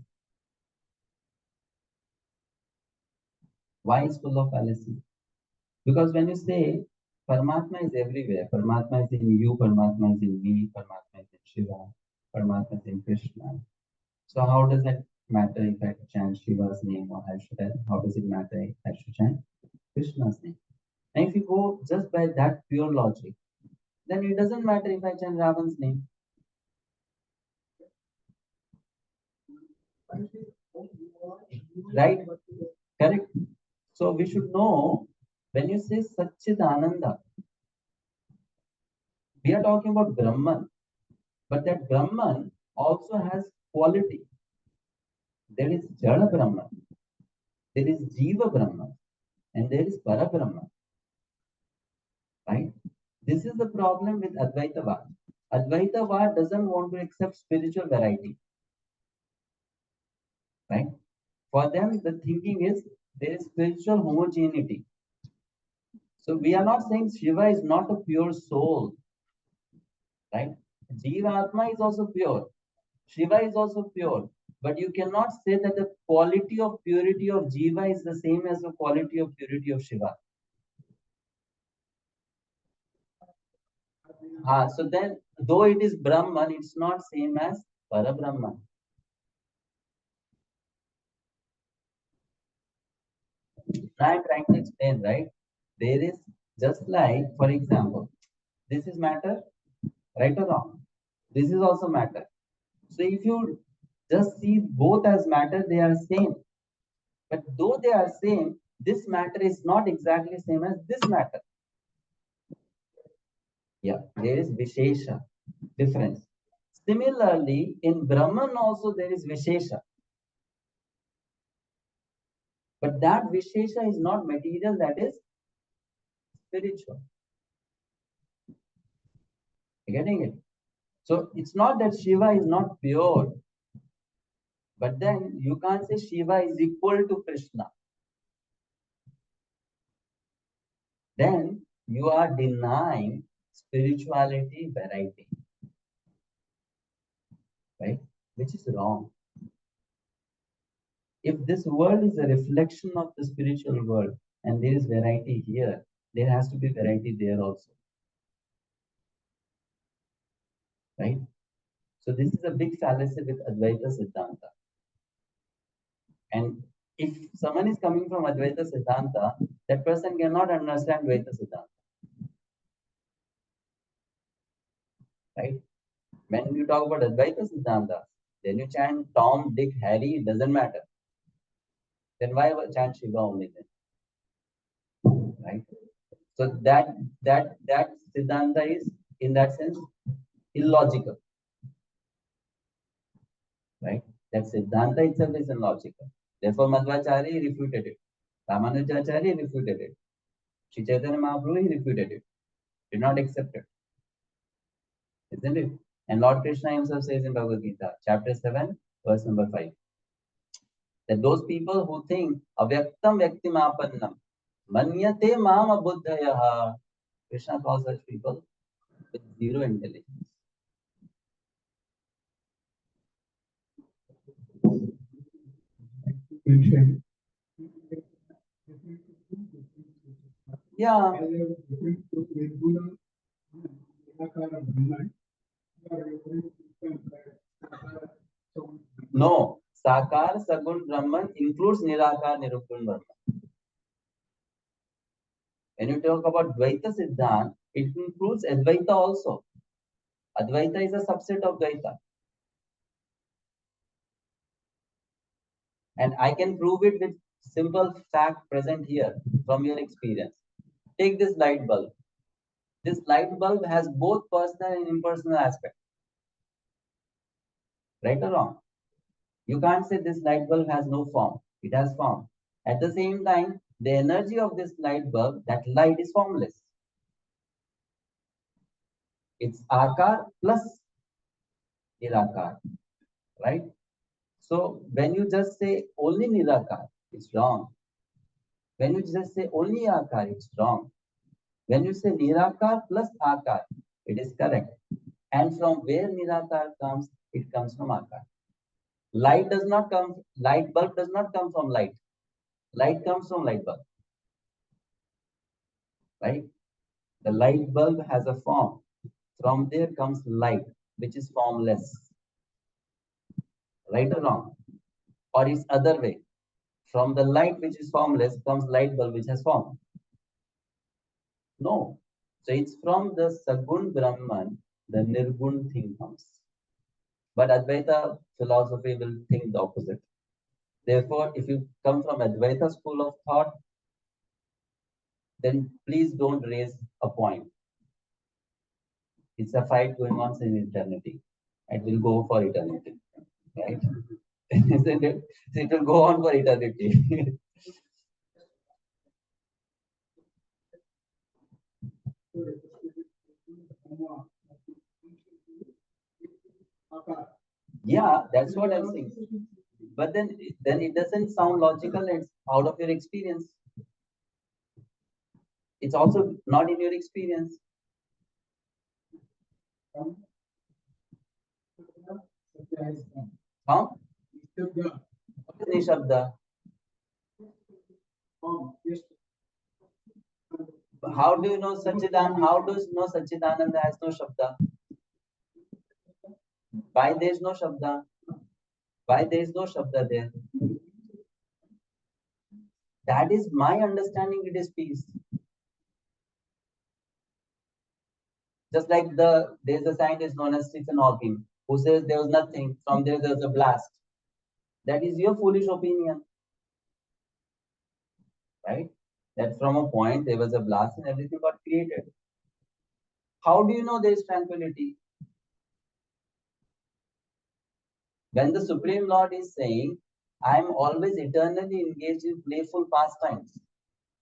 Why is full of fallacy? Because when you say Paramatma is everywhere, Paramatma is in you, Paramatma is in me, Paramatma is in Shiva, Paramatma is in Krishna. So how does that matter if I chant Shiva's name, or how does it matter if I should chant Krishna's name? And if you go just by that pure logic, then it doesn't matter if I chant Ravan's name. Right? Correct? So we should know, when you say Satchidananda, we are talking about Brahman, but that Brahman also has quality. There is Jada Brahman, there is Jiva Brahman, and there is Para Brahman. Right? This is the problem with Advaitavad. Advaitavad doesn't want to accept spiritual variety. Right? For them, the thinking is there is spiritual homogeneity. So we are not saying Shiva is not a pure soul. Right? Jiva Atma is also pure. Shiva is also pure. But you cannot say that the quality of purity of Jiva is the same as the quality of purity of Shiva. So then, though it is Brahman, it's not same as Para Brahman. Now I'm trying to explain, right? There is just like, for example, this is matter, right or wrong? This is also matter. So if you just see both as matter, they are same. But though they are same, this matter is not exactly same as this matter. Yeah, there is Vishesha, difference. Similarly, in Brahman also there is Vishesha. But that Vishesha is not material, that is spiritual. You getting it? So it's not that Shiva is not pure, but then you can't say Shiva is equal to Krishna. Then you are denying spirituality variety, right? Which is wrong. If this world is a reflection of the spiritual world and there is variety here, there has to be variety there also, right? So this is a big fallacy with Advaita Siddhanta. And if someone is coming from Advaita Siddhanta, that person cannot understand Dvaita Siddhanta. Right? When you talk about Advaita Siddhanta, then you chant Tom, Dick, Harry, it doesn't matter. Then why chant Shiva only then? Right? So that Siddhanta is, in that sense, illogical. Right? That Siddhanta itself is illogical. Therefore, Madhvacharya refuted it. Ramanujacharya refuted it. Sri Chaitanya Mahaprabhu refuted it. Did not accept it. Isn't it? And Lord Krishna himself says in Bhagavad Gita, chapter 7, verse number 5, that those people who think avyaktam vyaktimapannam manyate mam abuddhayaha, Krishna calls such people with zero intelligence. Mentioned Yeah. No. Sakar Sagun Brahman includes Nirakar Nirupun Brahman. When you talk about Dvaita Siddhant, it includes Advaita also. Advaita is a subset of Dvaita. And I can prove it with simple fact present here from your experience. Take this light bulb. This light bulb has both personal and impersonal aspects. Right or wrong? You can't say this light bulb has no form. It has form. At the same time, the energy of this light bulb, that light is formless. It's Akar plus Nirakar. Right? So when you just say only Nirakar, it's wrong. When you just say only Akar, it's wrong. When you say Nirakar plus Akar, it is correct. And from where Nirakar comes, it comes from Akar. Light bulb does not come from light. Light comes from light bulb. Right? The light bulb has a form. From there comes light, which is formless. Right or wrong? Or it's other way. From the light which is formless comes light bulb which has form. No. So it's from the Sagun Brahman, the Nirgun thing comes. But Advaita philosophy will think the opposite. Therefore, if you come from Advaita school of thought, then please don't raise a point. It's a fight going on in eternity. It will go for eternity. Right? Isn't it? It will go on for eternity. Yeah, that's what I'm saying. But then it doesn't sound logical. It's out of your experience. It's also not in your experience. Huh? What is Nishabda? How do you know Sachidananda? How does know Sachidananda has no Shabda? Why there is no Shabda? Why there is no Shabda there? That is my understanding. It is peace. Just like there's a scientist known as Stephen Hawking who says there was nothing. From there was a blast. That is your foolish opinion, right? That from a point there was a blast and everything got created. How do you know there is tranquility? When the Supreme Lord is saying, I am always eternally engaged in playful pastimes.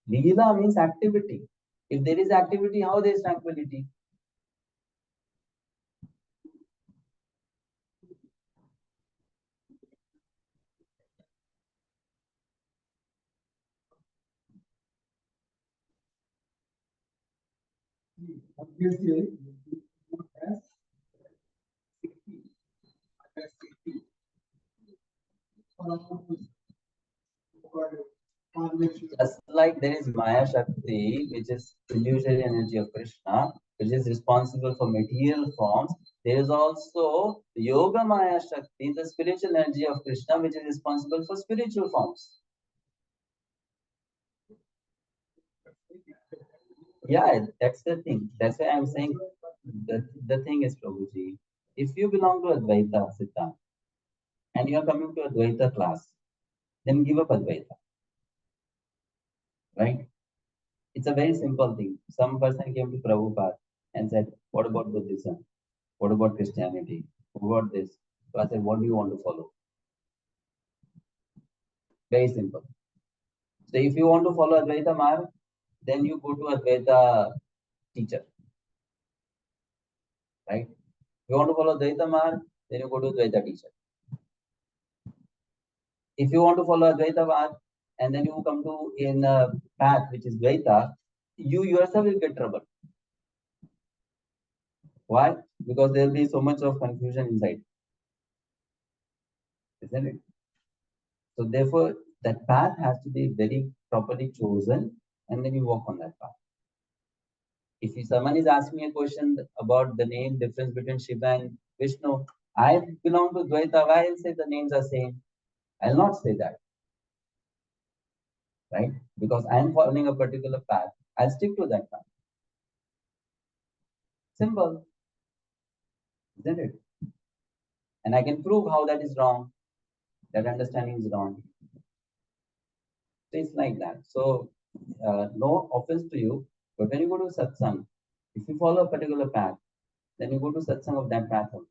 Leela means activity. If there is activity, how there is tranquility? Obviously, Just like there is Maya Shakti, which is illusory energy of Krishna, which is responsible for material forms, there is also Yoga Maya Shakti, the spiritual energy of Krishna, which is responsible for spiritual forms. Yeah, that's the thing. That's why I'm saying the thing is, Prabhuji, if you belong to Advaita Siddhanta and you are coming to Advaita class, then give up Advaita. Right? It's a very simple thing. Some person came to Prabhupada and said, what about Buddhism? What about Christianity? What about this? So I said, what do you want to follow? Very simple. So if you want to follow Advaita Marg, then you go to Advaita teacher. Right? If you want to follow Advaita Marg, then you go to Advaita teacher. If you want to follow Advaita Marg, and then you come to in a path which is Dvaita, you yourself will get trouble. Why? Because there will be so much of confusion inside. Isn't it? So therefore, that path has to be very properly chosen, and then you walk on that path. If someone is asking me a question about the name difference between Shiva and Vishnu, I belong to Dvaita. Why I'll say the names are same? I'll not say that, right? Because I'm following a particular path. I'll stick to that path. Simple, isn't it? And I can prove how that is wrong. That understanding is wrong. So it's like that. So no offense to you, but when you go to satsang, if you follow a particular path, then you go to satsang of that path only.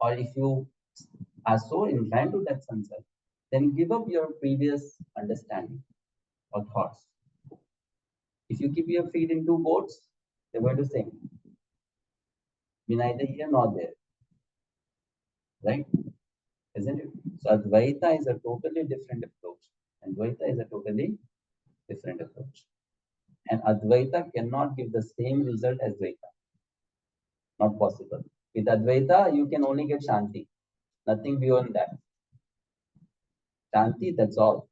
Or if you are so inclined to that sunset, then give up your previous understanding or thoughts. If you keep your feet in two boats, they're going to sink. Be neither here nor there. Right? Isn't it? So Advaita is a totally different approach. And Dvaita is a totally different approach. And Advaita cannot give the same result as Dvaita. Not possible. With Advaita, you can only get Shanti. Nothing beyond that. Shanti, that's all.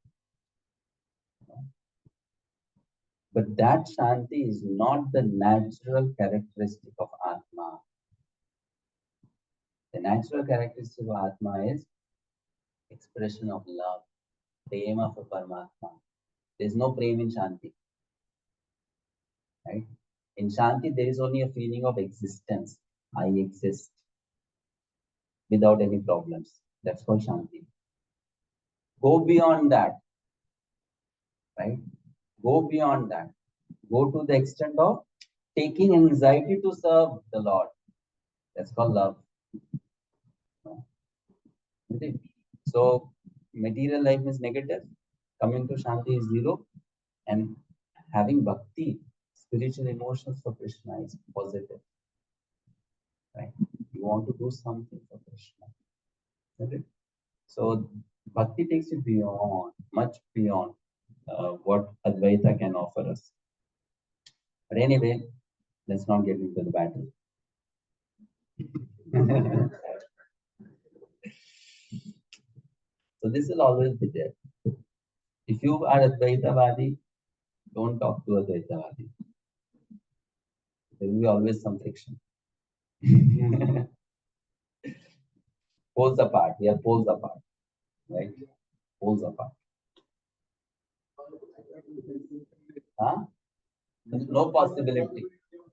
But that Shanti is not the natural characteristic of Atma. The natural characteristic of Atma is expression of love, prema for Paramatma. There is no prema in Shanti. Right? In Shanti, there is only a feeling of existence. I exist without any problems. That's called Shanti. Go beyond that. Right? Go beyond that. Go to the extent of taking anxiety to serve the Lord. That's called love. So, material life is negative. Coming to Shanti is zero. And having bhakti, spiritual emotions for Krishna is positive. Right? You want to do something for Krishna. Right? So, bhakti takes you beyond, much beyond what Advaita can offer us. But anyway, let's not get into the battle. So this will always be there. If you are Advaitavadi, don't talk to Advaitavadi. There will be always some friction. Poles apart. We are poles apart. Right? Poles apart. Huh? No possibility.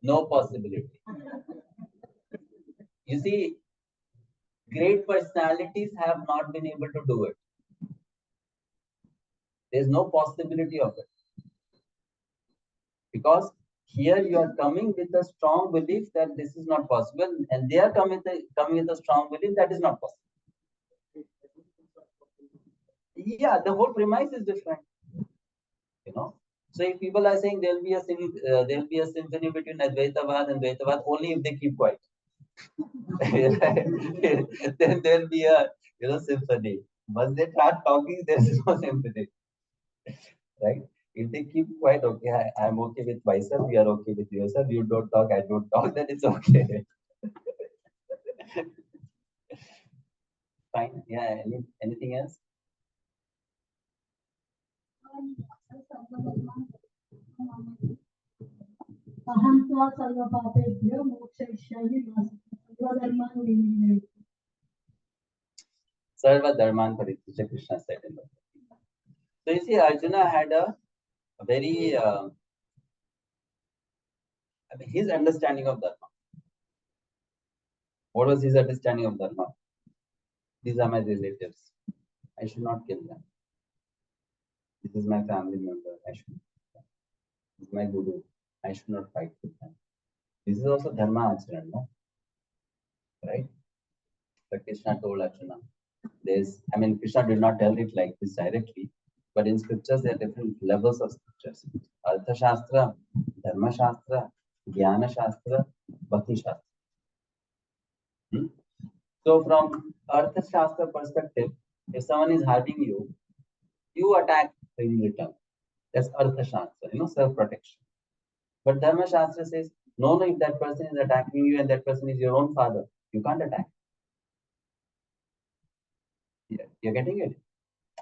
No possibility. You see, great personalities have not been able to do it. There's no possibility of it. Because here you are coming with a strong belief that this is not possible, and they are coming with a strong belief that is not possible. Yeah, the whole premise is different. You know. So if people are saying there'll be a symphony between Advaitavad and Dvaitavad only if they keep quiet, then there'll be a symphony. Once they start talking, there's no symphony, right? If they keep quiet, okay, I'm okay with myself, we are okay with yourself, you don't talk, I don't talk, then it's okay. Fine. Yeah. Anything else? Sarva Dharman Parityajya, Krishna said in the book. So you see, Arjuna had a very, his understanding of Dharma. What was his understanding of Dharma? These are my relatives. I should not kill them. This is my family member. I should not kill them. This is my guru. I should not fight with them. This is also Dharma Acharan, no? Right? But Krishna told Arjuna. Krishna did not tell it like this directly, but in scriptures there are different levels of scriptures. Artha Shastra, Dharma Shastra, Jnana Shastra, Bhakti Shastra. So from Artha Shastra perspective, if someone is harming you, you attack in return. That's Artha Shastra, self-protection. But Dharma Shastra says, no, if that person is attacking you and that person is your own father, you can't attack. Yeah, you're getting it,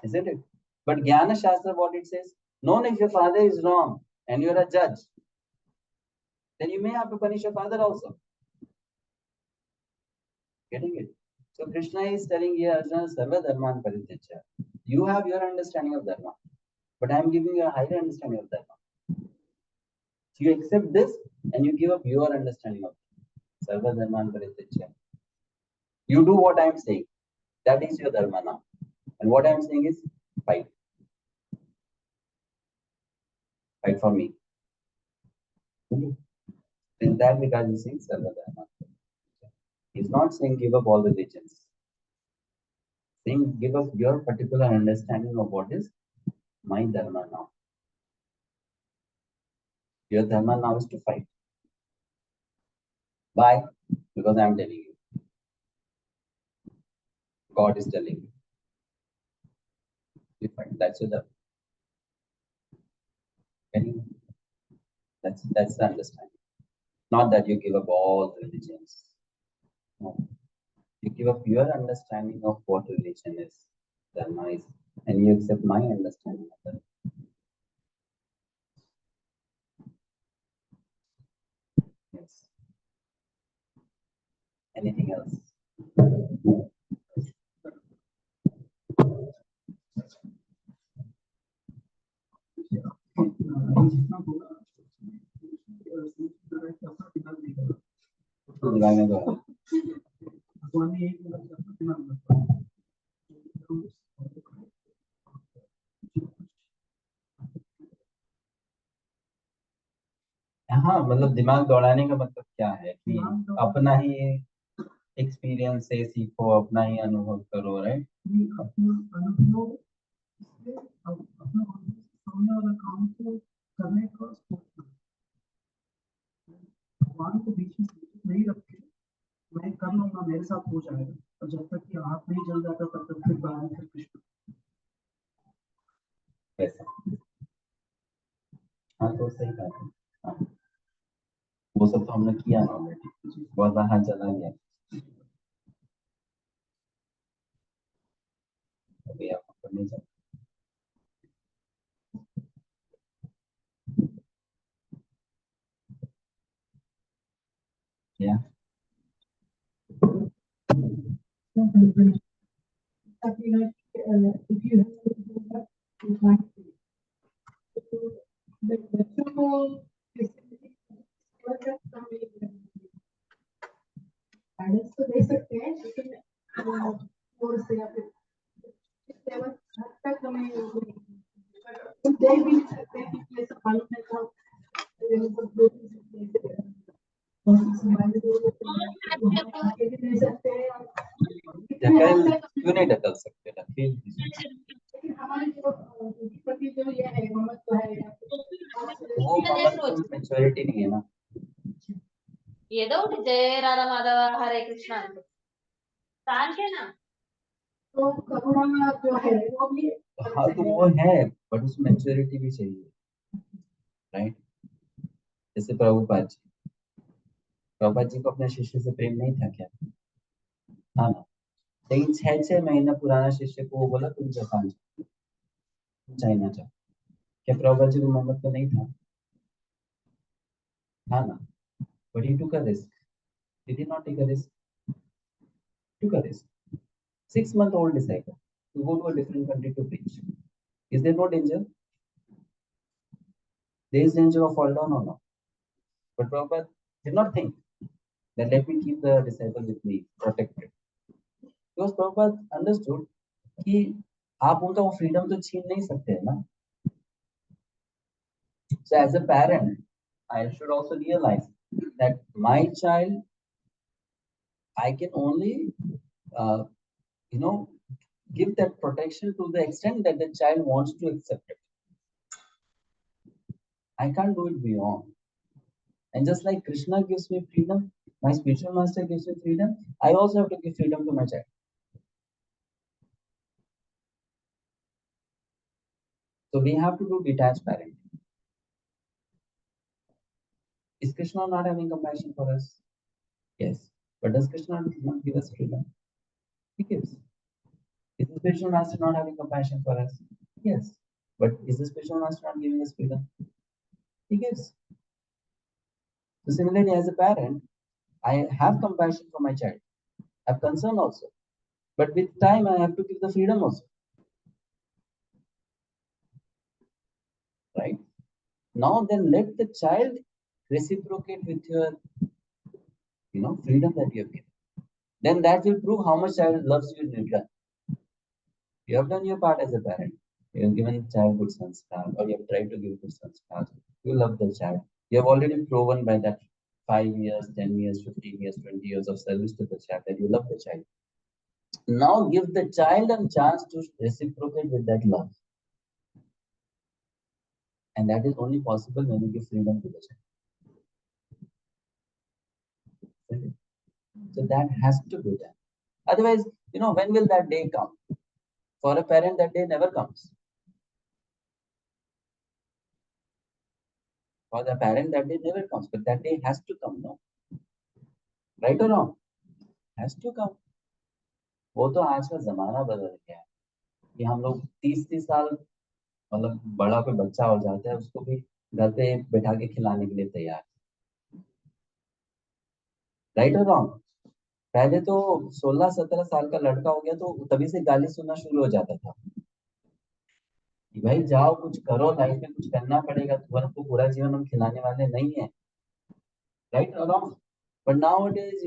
isn't it? But Jnana Shastra, what it says, known if your father is wrong and you're a judge, then you may have to punish your father also. Getting it? So Krishna is telling here, Arjuna, Sarva Dharman Parityaja. You have your understanding of Dharma, but I am giving you a higher understanding of Dharma. So you accept this and you give up your understanding of Sarva Dharman Parityaja. You do what I am saying. That is your Dharma now. And what I am saying is fight. Fight for me. In that regard, he saying Sarva Dharman. He's not saying give up all religions. Saying give up your particular understanding of what is my Dharma now. Your Dharma now is to fight. Why? Because I am telling you. God is telling you. You fight. That's your Dharma. That's the understanding. Not that you give up all religions. No. You give up your understanding of what religion is, Dharma is, and you accept my understanding of that. Yes. Anything else? दिमाग में तो हाँ, मतलब दिमाग दौड़ाने का मतलब क्या है कि अपना ही एक्सपीरियंस से सीखो, अपना ही अनुभव करो, राइट? अपना अनुभव से अपना सामने वाला काम को करने का सोचना, भगवान को बीच में नहीं रख के मैं कर लूंगा, मेरे साथ हो जाएगा, और जब तक कि हाथ नहीं जल जाता तब तक फिर बाद में कृष्ण। वैसा हाँ, तो सही बात है। हाँ, वो सब तो हमने किया ना ऑलरेडी, बहुत बार हाथ चला गया। अभी आप नहीं जाते। Yeah. If you have बच्चों को गाइडेंस तो दे सकते हैं, लेकिन और से या फिर हद तक हमें दे भी नहीं सकते हैं कि ये सब मालूम है तो दे सकते हैं। क्यों नहीं ढकल सकते? लेकिन हमारी जो प्रति जो ये है ममत्व है, वो ममत्व मैच्योरिटी नहीं है ना। ఏదో ఒకటి జయ రాధా మాధవ హరే కృష్ణ అంటే దానికేనా तो करुणा जो है वो भी हाँ, तो वो है, बट उसमें मैच्योरिटी भी चाहिए, राइट? जैसे प्रभुपाद जी को अपने शिष्य से प्रेम नहीं था क्या? हाँ ना। लेकिन 6 महीना पुराना शिष्य को वो बोला तुम जापान जाओ, चाइना जाओ, क्या प्रभुपाद जी को मोहम्मद तो नहीं था? हाँ ना। But he took a risk. He did not take a risk. Took a risk. 6-month-old disciple to go to a different country to preach. Is there no danger? There is danger of fall down or no? But Prabhupada did not think that let me keep the disciple with me, protected. Because Prabhupada understood कि आप उनका वो freedom तो छीन नहीं सकते हैं ना. So as a parent, I should also realize that my child, I can only, give that protection to the extent that the child wants to accept it. I can't do it beyond. And just like Krishna gives me freedom, my spiritual master gives me freedom, I also have to give freedom to my child. So we have to do detached parenting. Is Krishna not having compassion for us? Yes. But does Krishna not give us freedom? He gives. Is the spiritual master not having compassion for us? Yes. But is the spiritual master not giving us freedom? He gives. So similarly, as a parent, I have compassion for my child. I have concern also. But with time, I have to give the freedom also. Right? Now then let the child reciprocate with your, freedom that you have given. Then that will prove how much child loves you in return. You have done your part as a parent. You have given child good sanskar, or you have tried to give good sanskar. You love the child. You have already proven by that 5 years, 10 years, 15 years, 20 years of service to the child that you love the child. Now give the child a chance to reciprocate with that love. And that is only possible when you give freedom to the child. So that has to be done. Otherwise, when will that day come? For a parent, that day never comes. For the parent, that day never comes. But that day has to come, no? Right or wrong? Has to come. वो तो आज का जमाना बदल गया है कि हम लोग 30-30 साल मतलब बड़ा कोई बच्चा हो जाता है उसको भी घर पे बैठा के खिलाने के लिए तैयार. राइट और रॉन्ग? पहले तो 16-17 साल का लड़का हो गया तो तभी से गाली सुनना शुरू हो जाता था कि भाई जाओ कुछ करो, लाइफ में कुछ करना पड़ेगा, तुम्हारे को पूरा जीवन हम खिलाने वाले नहीं है. राइट और wrong? But now it is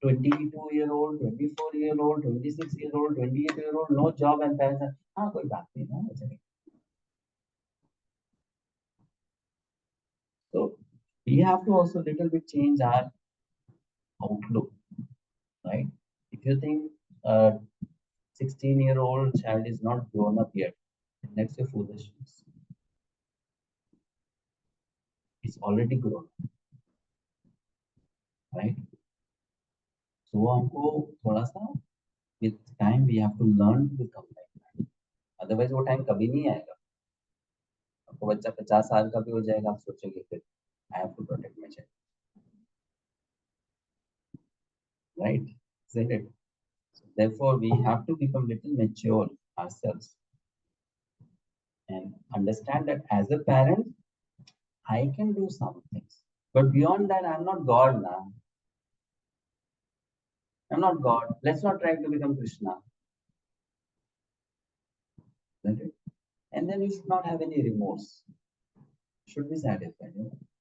22-year-old, 24-year-old, 26-year-old, 28-year-old, no job and parents are, हाँ कोई बात नहीं ना, चलेगा. So we have to also little bit change our outlook, right? If you think a 16-year-old child is not grown up yet, that's your foolishness. It's already grown, right? So हमको थोड़ा सा with time we have to learn to become like that. Otherwise वो time कभी नहीं आएगा. आपको बच्चा 50 साल का भी हो जाएगा, आप सोचोगे फिर I have to protect my child, right? Isn't it? So therefore we have to become little mature ourselves and understand that as a parent I can do some things, but beyond that I'm not God now. I'm not God. Let's not try to become Krishna. Isn't it? And then you should not have any remorse. You should be satisfied.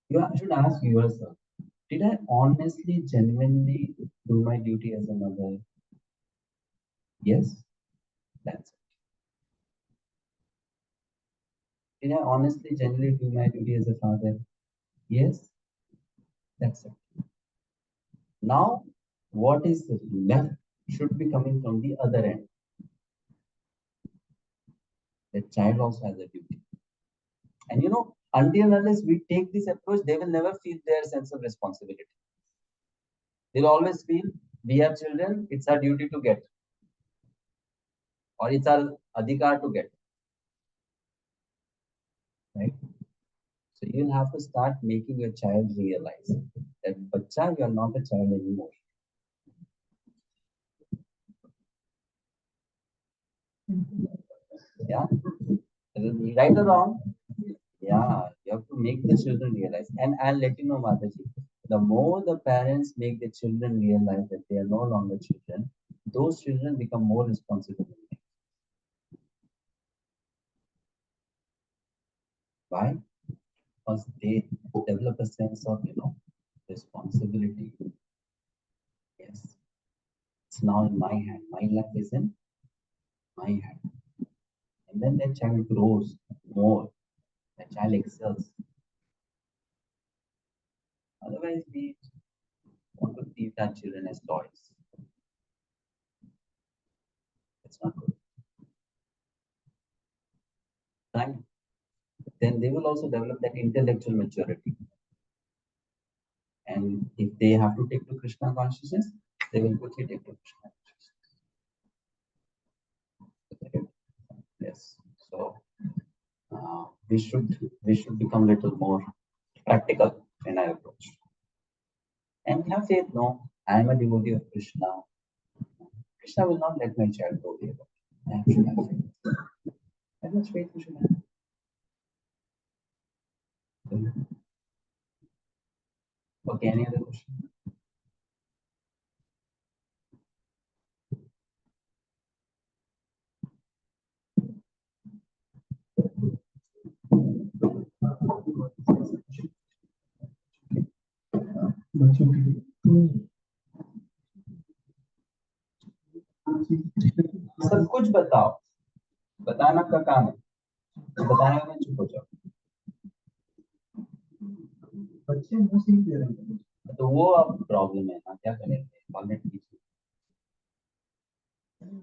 You should ask yourself, did I honestly, genuinely do my duty as a mother? Yes, that's it. Did I honestly, genuinely do my duty as a father? Yes, that's it. Now, what is left should be coming from the other end. The child also has a duty. And until unless we take this approach, they will never feel their sense of responsibility. They'll always feel we are children, it's our duty to get, or it's our adhikar to get. Right? So you'll have to start making your child realize that bacha, you are not a child anymore. Yeah? Right or wrong? Yeah, you have to make the children realize. And I'll let you know, Mataji, the more the parents make the children realize that they are no longer children, those children become more responsible. Why? Because they develop a sense of, responsibility. Yes, it's now in my hand. My life is in my hand. And then the child grows more. The child excels. Otherwise, we want to treat our children as toys. It's not good. Right? Then they will also develop that intellectual maturity. And if they have to take to Krishna consciousness, they will quickly take to Krishna consciousness. Yes. So we should become little more practical in our approach. And have faith. No, I am a devotee of Krishna. Krishna will not let my child go here. I should have faith. How much faith we should have? Okay, any other question? बच्चों के लिए सब कुछ बताओ, बताना का काम है, बताने में चुप हो जाओ। बच्चे मुंह से ही दे रहे हैं। तो वो अब प्रॉब्लम है ना, क्या करेंगे? कॉलेज टीचर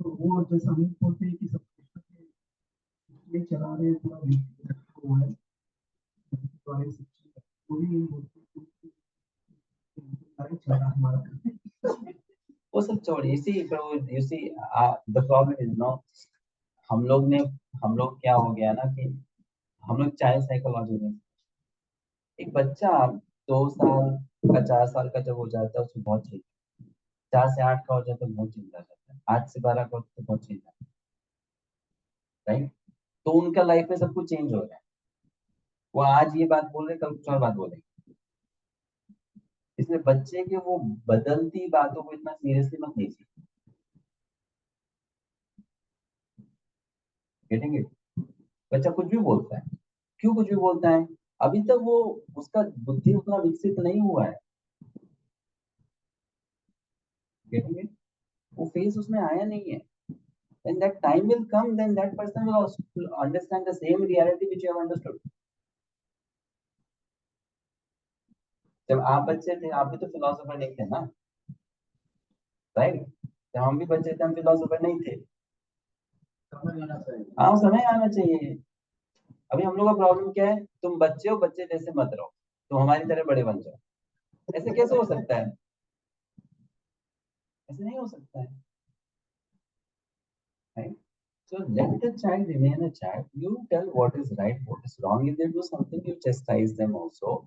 वो जैसा हम बोलते हैं कि सब ये चला रहे हैं पूरा वो है सारे शिक्षक पूरी नहीं बोलते सारे चला हमारा वो सब छोड़िए। इसी you see the problem is no, हम लोग क्या हो गया ना कि हम लोग चाइल्ड साइकोलॉजी में, एक बच्चा 2 साल का 4 साल का जब हो जाता है उसको बहुत चेंज, 4 से 8 का हो जाता है बहुत चेंज आ जाता है, 8 से 12 का होता है तो बहुत चेंज आता है, राइट? तो उनका लाइफ में सब कुछ चेंज हो रहा है। वो आज ये बात बोल रहे कल कुछ और बात बोलेंगे, इसलिए बच्चे के वो बदलती बातों को इतना सीरियसली मत लीजिए। Getting it? बच्चा कुछ भी बोलता है, क्यों कुछ भी बोलता है? अभी तक वो उसका बुद्धि उतना विकसित नहीं हुआ है। Getting it? वो फेज उसमें आया नहीं है। When that time will come, then that person will also understand the same reality which you have understood. जब आप बच्चे थे आप भी तो फिलोसोफर नहीं थे ना, राइट? जब हम भी बच्चे थे हम फिलोसोफर नहीं थे। हाँ, समय आना चाहिए। अभी हम लोग का प्रॉब्लम क्या है, तुम बच्चे हो, बच्चे जैसे मत रहो, तुम हमारी तरह बड़े बन जाओ। ऐसे कैसे हो सकता है? ऐसे नहीं हो सकता है, right? So let the child remain a child. You tell what is right, what is wrong. If they do something, you chastise them also.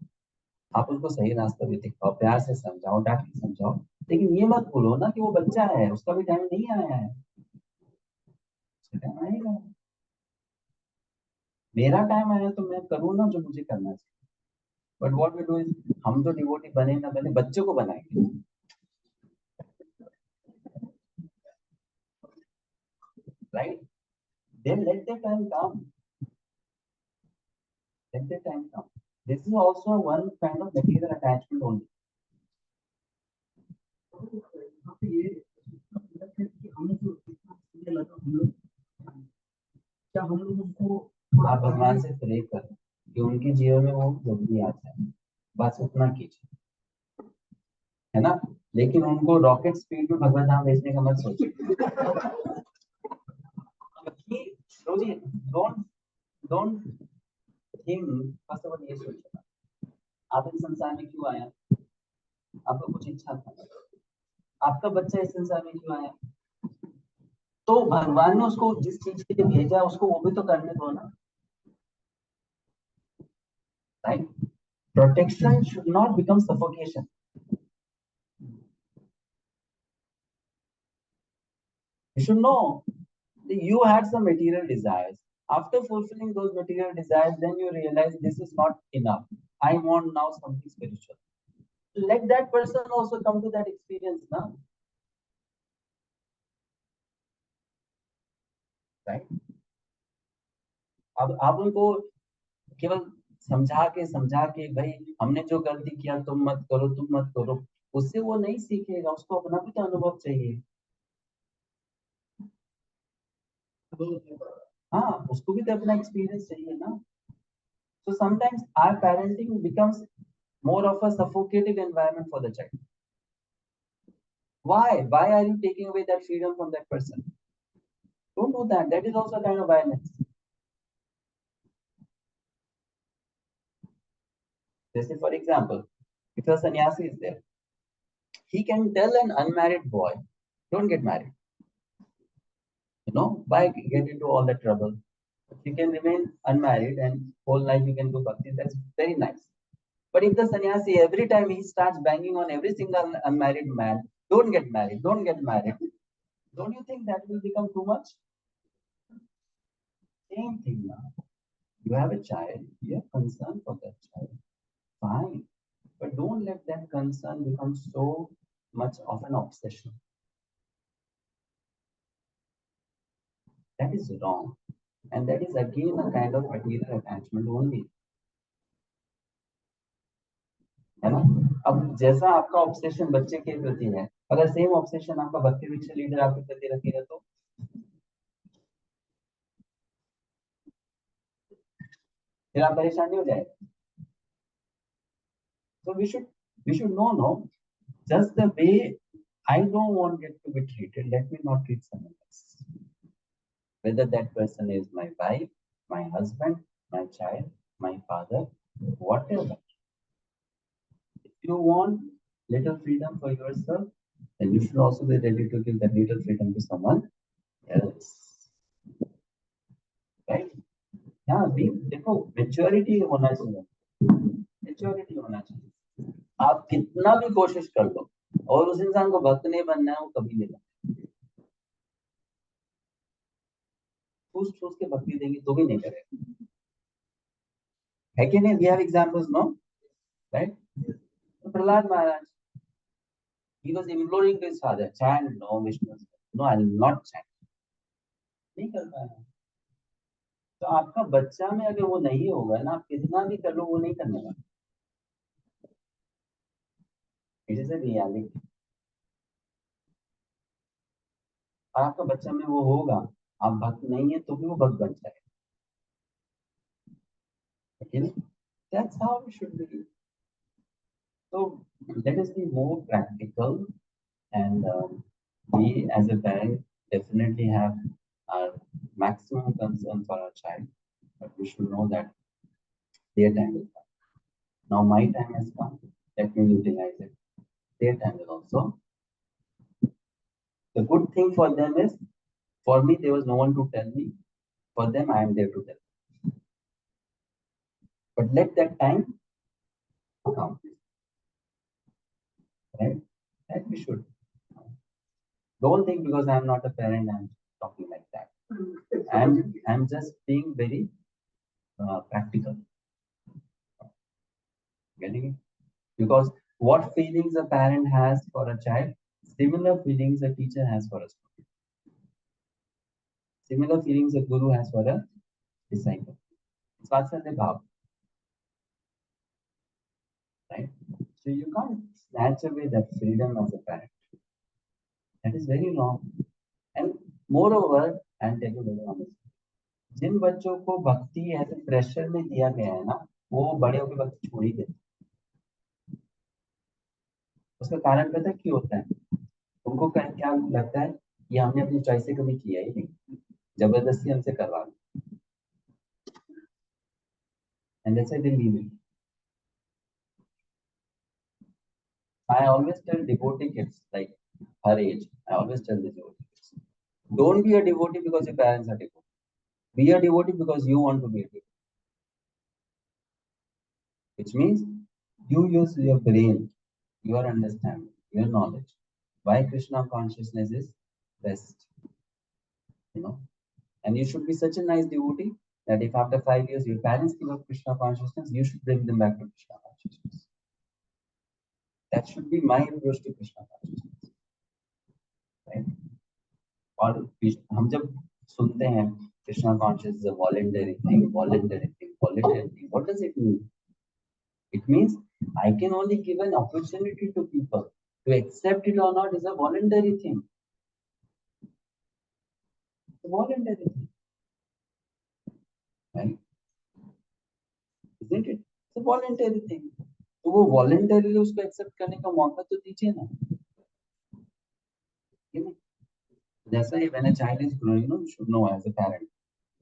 आप उसको सही रास्ता भी दिखाओ, प्यार से समझाओ, डांट के समझाओ, लेकिन ये मत बोलो ना कि वो बच्चा है, उसका भी टाइम नहीं आया है। उसका टाइम आएगा, मेरा टाइम आया तो मैं करूँ ना जो मुझे करना चाहिए। But what we do is, हम तो डिवोटी बने ना बने, बच्चों को बनाएंगे, right? Then let the time come. Let the time come. This is also one kind of material attachment only. यहाँ पे ये मतलब है कि हमें जो इतना लगा हम लोग क्या हम लोग उनको आप भगवान से प्रे करो कि उनके जीवन में वो जल्दी आ जाए, बस उतना कीजिए, है ना? लेकिन उनको रॉकेट स्पीड में भगवत धाम भेजने का मत सोचिए। Don't don't think, first of all ये सोचना, आप इस संसार में क्यों आया? आपका कुछ इच्छा था? आपका बच्चा इस संसार में क्यों आया? तो भगवान ने उसको जिस चीज के लिए भेजा उसको वो भी तो करने दो ना, right? Protection should not become suffocation. You should know that you had some material desires. After fulfilling those material desires, then you realize this is not enough. I want now something spiritual. Let that person also come to that experience now, right? अब आप उनको केवल समझा के भाई हमने जो गलती किया तुम मत करो, उससे वो नहीं सीखेगा, उसको अपना भी तो अनुभव चाहिए। हाँ, उसको भी तो अपना एक्सपीरियंस चाहिए ना। So sometimes our parenting becomes more of a suffocating environment for the child. Why? Why are you taking away that freedom from that person? Don't do that. That is also a kind of violence. Let's say, for example, if a sannyasi is there, he can tell an unmarried boy, don't get married. Why get into all the trouble? You can remain unmarried and whole life you can do bhakti. That's very nice. But if the sannyasi, every time he starts banging on every single unmarried man, don't get married, don't get married, don't you think that will become too much? Same thing now. You have a child, you have concern for that child. Fine. But don't let that concern become so much of an obsession. That is wrong. And that is again a kind of material attachment only. है ना? अब जैसा आपका obsession बच्चे के प्रति है, अगर सेम ऑब्सेशन आपका भक्ति वृक्ष लीडर आपके प्रति रखेगा तो फिर आप परेशान नहीं हो जाएगा. So we should know, no, just the way I don't want it to be treated, let me not treat someone else. Whether that person is my wife, my husband, my child, my father, whatever. If you want little freedom for yourself, then you should also be ready to give that little freedom to someone else. Right? Yeah, देखो maturity होना चाहिए. Maturity होना चाहिए. आप कितना भी कोशिश कर लो और उस इंसान को भक्त नहीं बनना है, वो कभी नहीं बनना. ठूस के भक्ति देंगे तो भी नहीं करेगा. है कि नहीं? We have examples, no? Right? Prahlad Maharaj, he was imploring to his father, chant, no, Vishnu. No, I will not chant. नहीं कर पाया. तो आपका बच्चा में अगर वो नहीं होगा ना, आप कितना भी कर लो वो नहीं करने वाला. It is a reality. और आपका बच्चा में वो होगा, आप भक्त नहीं है तो भी वो भक्त बन जाएगा. Okay? That's how it should be. So let us be more practical, and we as a parent definitely have our maximum concern for our child, but we should know that their time will come. Now my time has come. Let me utilize it. Their time will also. The good thing for them is, for me there was no one to tell me. For them I am there to tell. But let that time come. Right? That we should. Don't think because I am not a parent I am talking like that. I'm just being very practical. Getting it? Because what feelings a parent has for a child, similar feelings a teacher has for a student. Similar feelings a guru has for a disciple. It's Vatsalya Bhav. Right? So you can't snatch away that freedom as a parent. That is very wrong. And moreover, and tell you very honestly, जिन बच्चों को भक्ति ऐसे pressure में दिया गया है ना, वो बड़े होकर भक्ति छोड़ ही देते. उसका कारण पता है क्यों होता है? उनको क्या लगता है कि हमने अपनी चॉइस से कभी किया ही नहीं, जबरदस्ती हमसे करवा दी. And that's why they leave it. I always tell devotee kids, like her age, I always tell the devotee kids, don't be a devotee because your parents are devotees. Be a devotee because you want to be a devotee. Which means you use your brain, your understanding, your knowledge. Why Krishna consciousness is best. You know, and you should be such a nice devotee that if after 5 years your parents give up Krishna consciousness, you should bring them back to Krishna consciousness. That should be my approach to Krishna consciousness. Right? और हम जब सुनते हैं Krishna consciousness is a voluntary thing. What does it mean? It means I can only give an opportunity to people. To accept it or not is a voluntary thing. It's a voluntary thing. Right? Isn't it? It's a voluntary thing. तो वो voluntarily उसको accept करने का मौका तो दीजिए ना. जैसा ही when a child is growing, you should know as a parent.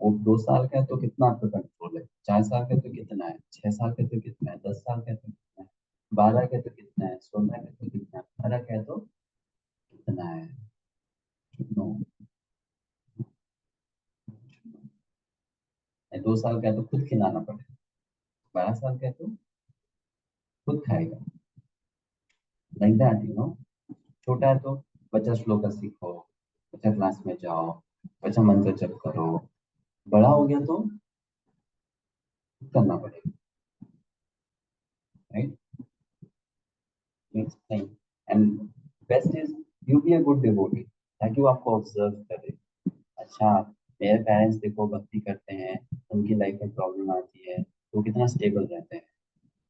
वो 2 साल का है तो कितना आपका कंट्रोल है, 4 साल का तो कितना है, 6 साल का तो कितना है, 10 साल का तो कितना है, 12 का तो कितना है, 16 का तो कितना है, 18 का तो कितना है. नो, 2 साल का तो खुद खिलाना पड़ेगा, 12 साल का तो खुद खाएगा. Like that, you know. छोटा है तो बच्चा श्लोक सीखो, बच्चा क्लास में जाओ, बच्चा मंत्र जप करो, बड़ा हो गया तो करना पड़ेगा, right? And best is you be a good devotee, ताकि वो आपको ऑब्जर्व करे। अच्छा, मेरे पेरेंट्स देखो भक्ति करते हैं, उनकी लाइफ में प्रॉब्लम आती है, तो कितना स्टेबल रहते हैं,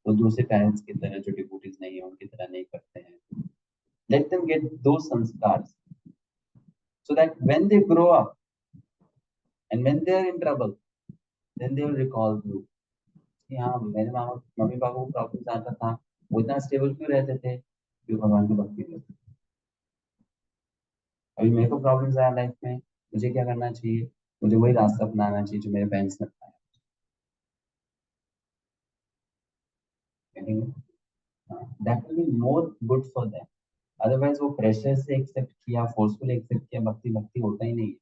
तो दूसरे पेरेंट्स की तरह जो डिवोटीज नहीं है उनकी तरह नहीं करते हैं। लेट देम गेट दो संस्कार, so that when they grow up and when they are in trouble, then they will recall you कि हाँ मेरे मम्मी पापा को प्रॉब्लम आता था, वो इतना स्टेबल क्यों रहते थे, क्यों भगवान की भक्ति करते। अभी मेरे को प्रॉब्लम्स आया लाइफ में, मुझे क्या करना चाहिए, मुझे वही रास्ता अपनाना चाहिए जो मेरे पेरेंट्स ने अपनाया। That will be more good for them. Otherwise वो प्रेशर से एक्सेप्ट किया, फोर्सफुली एक्सेप्ट किया, भक्ति भक्ति होता ही नहीं है।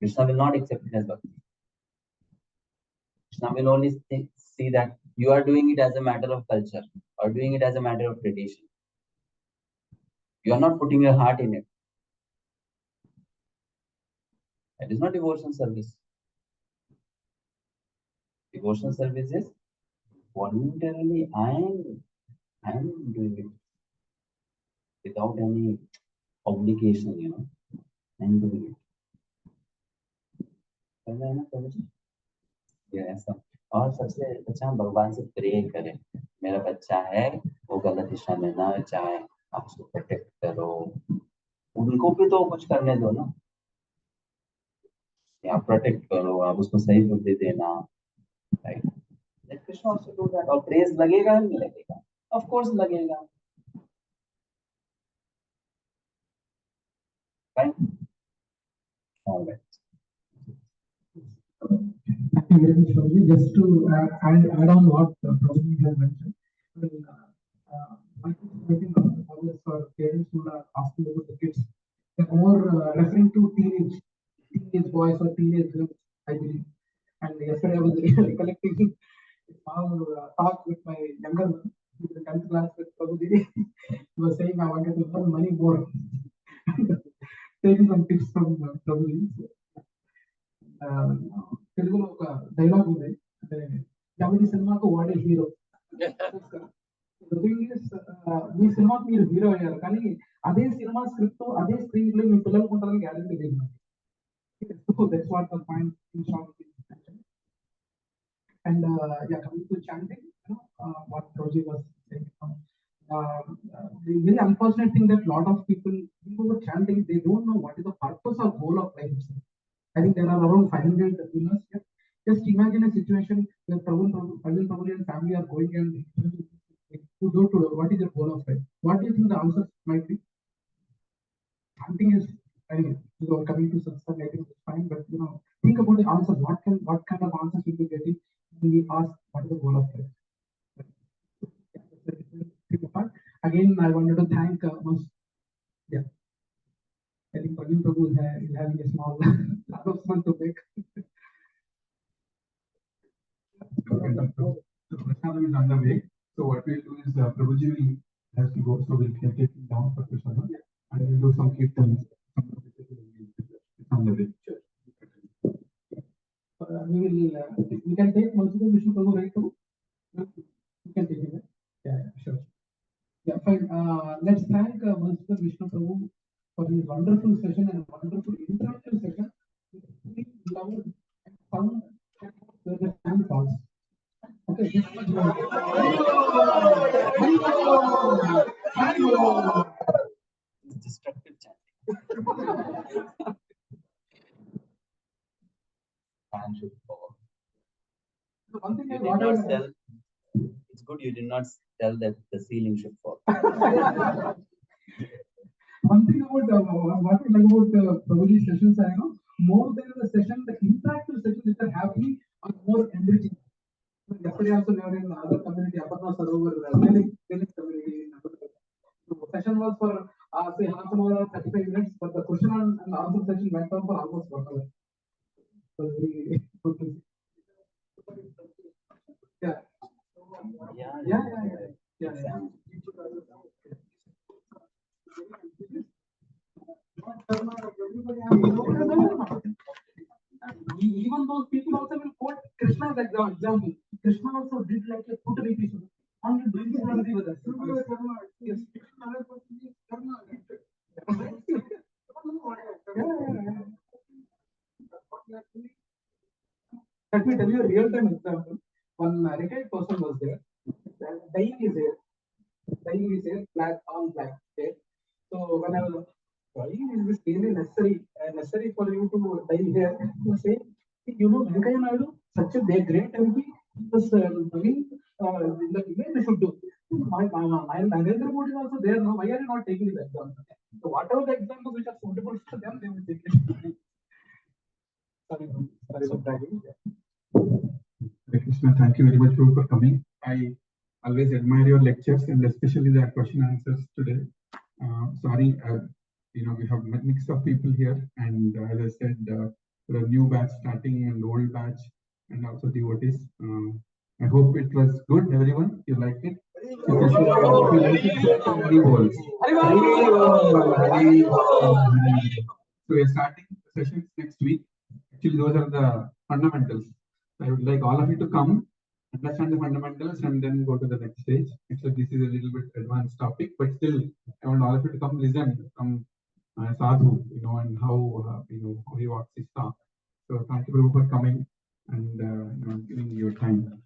Krishna will not accept it as bhakti. Krishna will only see that you are doing it as a matter of culture or doing it as a matter of tradition. You are not putting your heart in it. That is not devotional service. Devotional service is voluntarily I am doing it without any obligation, I am doing it. समझ आया ना प्रभु? ये ऐसा। और सबसे अच्छा हम भगवान से प्रे करें, मेरा बच्चा है वो गलत दिशा में ना जाए, आप उसको प्रोटेक्ट करो, उनको भी तो कुछ करने दो ना, आप प्रोटेक्ट करो, आप उसको सही बुद्धि देना, right? Let Krishna also do that. और प्रेज लगेगा नहीं लगेगा? ऑफ कोर्स लगेगा, right? Alright. Just to add on what Prabhuji has mentioned, I think always for parents who are asking about the kids, they're more referring to teenage boys or teenage girls, I believe. And yesterday I was recollecting a small talk with my younger one, who is in 10th class with Prabhuji. He was saying, I wanted to earn money more. Taking some tips from Prabhuji. తెలుగులో ఒక dialogue ఉంది, అంటే comedy సినిమాకు వాడే hero. మీ సినిమాకి మీరు hero అయ్యారు, కానీ అదే సినిమా స్క్రిప్ట్ అదే స్క్రీన్ ప్లే మీ పిల్లలకు ఉంటుందని గ్యారెంటీ లేదు. That's what the point in short is. And yeah, coming to chanting, what Roji was saying, the very unfortunate thing that a lot of people who are chanting, they don't know what is the purpose or goal of life. I think there are around 500 winners here. Just imagine a situation where Pravin and family are going and to door to door. What is the goal of life? What do you think the answer might be? Hunting is, anyway, coming to success, I think it's fine, but think about the answer. What kind of answers will be getting when we ask what is the goal of life? Again, I wanted to thank yeah. I think Pravin Prabhu is having a small announcement to make. The Prashanam is underway. So what we'll do is Prabhuji will has to go, so we'll take him down for Prashanam, and we'll do some kirtans. It's on the way. We can take Madhusudhan Vishnu Prabhu right now. We can take him. Yeah, sure. Yeah, fine. Let's thank Madhusudhan Vishnu Prabhu for his wonderful session and wonderful interactive session. Loud and sound where the time falls. Okay. Destructive chanting. Fan should fall. One thing You I did got not is tell. It's good you did not tell that the ceiling should fall. one thing about what I like about Prabhuji's sessions, I know more than the session, the interactive sessions which are happening are more enriching. Yesterday also we were in other community, Aparna Sarovar, village community. So session was for say half an hour or 35 minutes, but the question and answer session went on for almost 1 hour. So very good to see. Yeah. Yeah. like the example. Krishna also did like a total episode. Only doing sympathy with us. Yes. Let me tell you a real-time example. One retired person was there. Dying is there. Dying is there. Black on black. Okay. So when I was dying, is this really necessary for you to die here? You say, you know, Venkaya Naidu, such a great MP, was doing in the way they should do. My Narendra Modi is also there. No, why are you not taking this example? So whatever the examples which are suitable for them, they will take it. Sorry for bragging. Hare Krishna, thank you very much Prabhu, for coming. I always admire your lectures and especially the question answers today. Sorry, we have a mix of people here, and as I said, there are new batch starting and old batch, and also devotees. I hope it was good, everyone. You liked it? You can share if you like it, share any words. So we are starting sessions next week. Actually, those are the fundamentals. I would like all of you to come, understand the fundamentals, and then go to the next stage. Actually, this is a little bit advanced topic, but still, I want all of you to come listen from Sadhu, and how how he walks his talk. So thank you Prabhu, for coming and giving your time.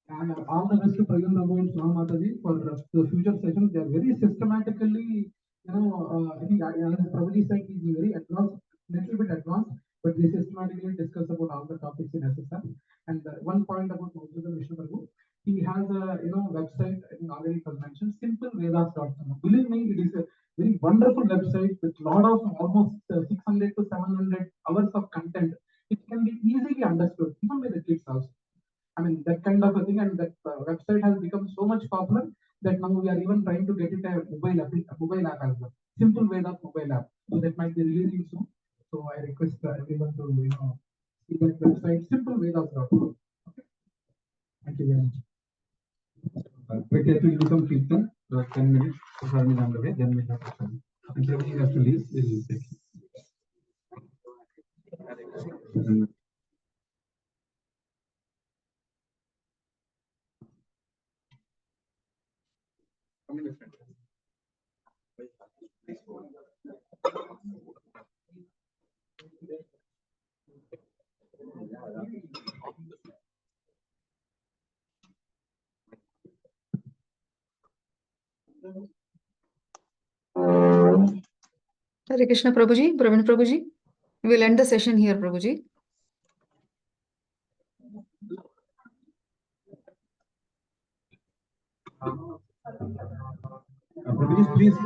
And all the best to Pragan Prabhu and Swami Mataji for the future sessions. They are very systematically, I think Prabhuji said he's very advanced, little bit advanced, but they systematically discuss about all the topics in SSR. And one point about Madhusudhan Vishnu Prabhu, he has a website, I think already was mentioned, simplevedas.com. Believe me, it is a very wonderful website with lot of almost 600 to 700 hours of content. It can be easily understood, even by the kids also. I mean, that kind of a thing, and that website has become so much popular that now we are even trying to get it a mobile app as well. Simple Vedas mobile app. So that might be releasing soon. So I request everyone to see that website, simplevedas.com. Okay. Thank you very much. Quickly, we will do some kirtan. 10 minutes. Prasad is on the way. Then we have Prasad. And everything has to leave. We will take it. Hare Krishna Prabhuji, Praveen Prabhuji. We'll end the session here, Prabhuji. Please,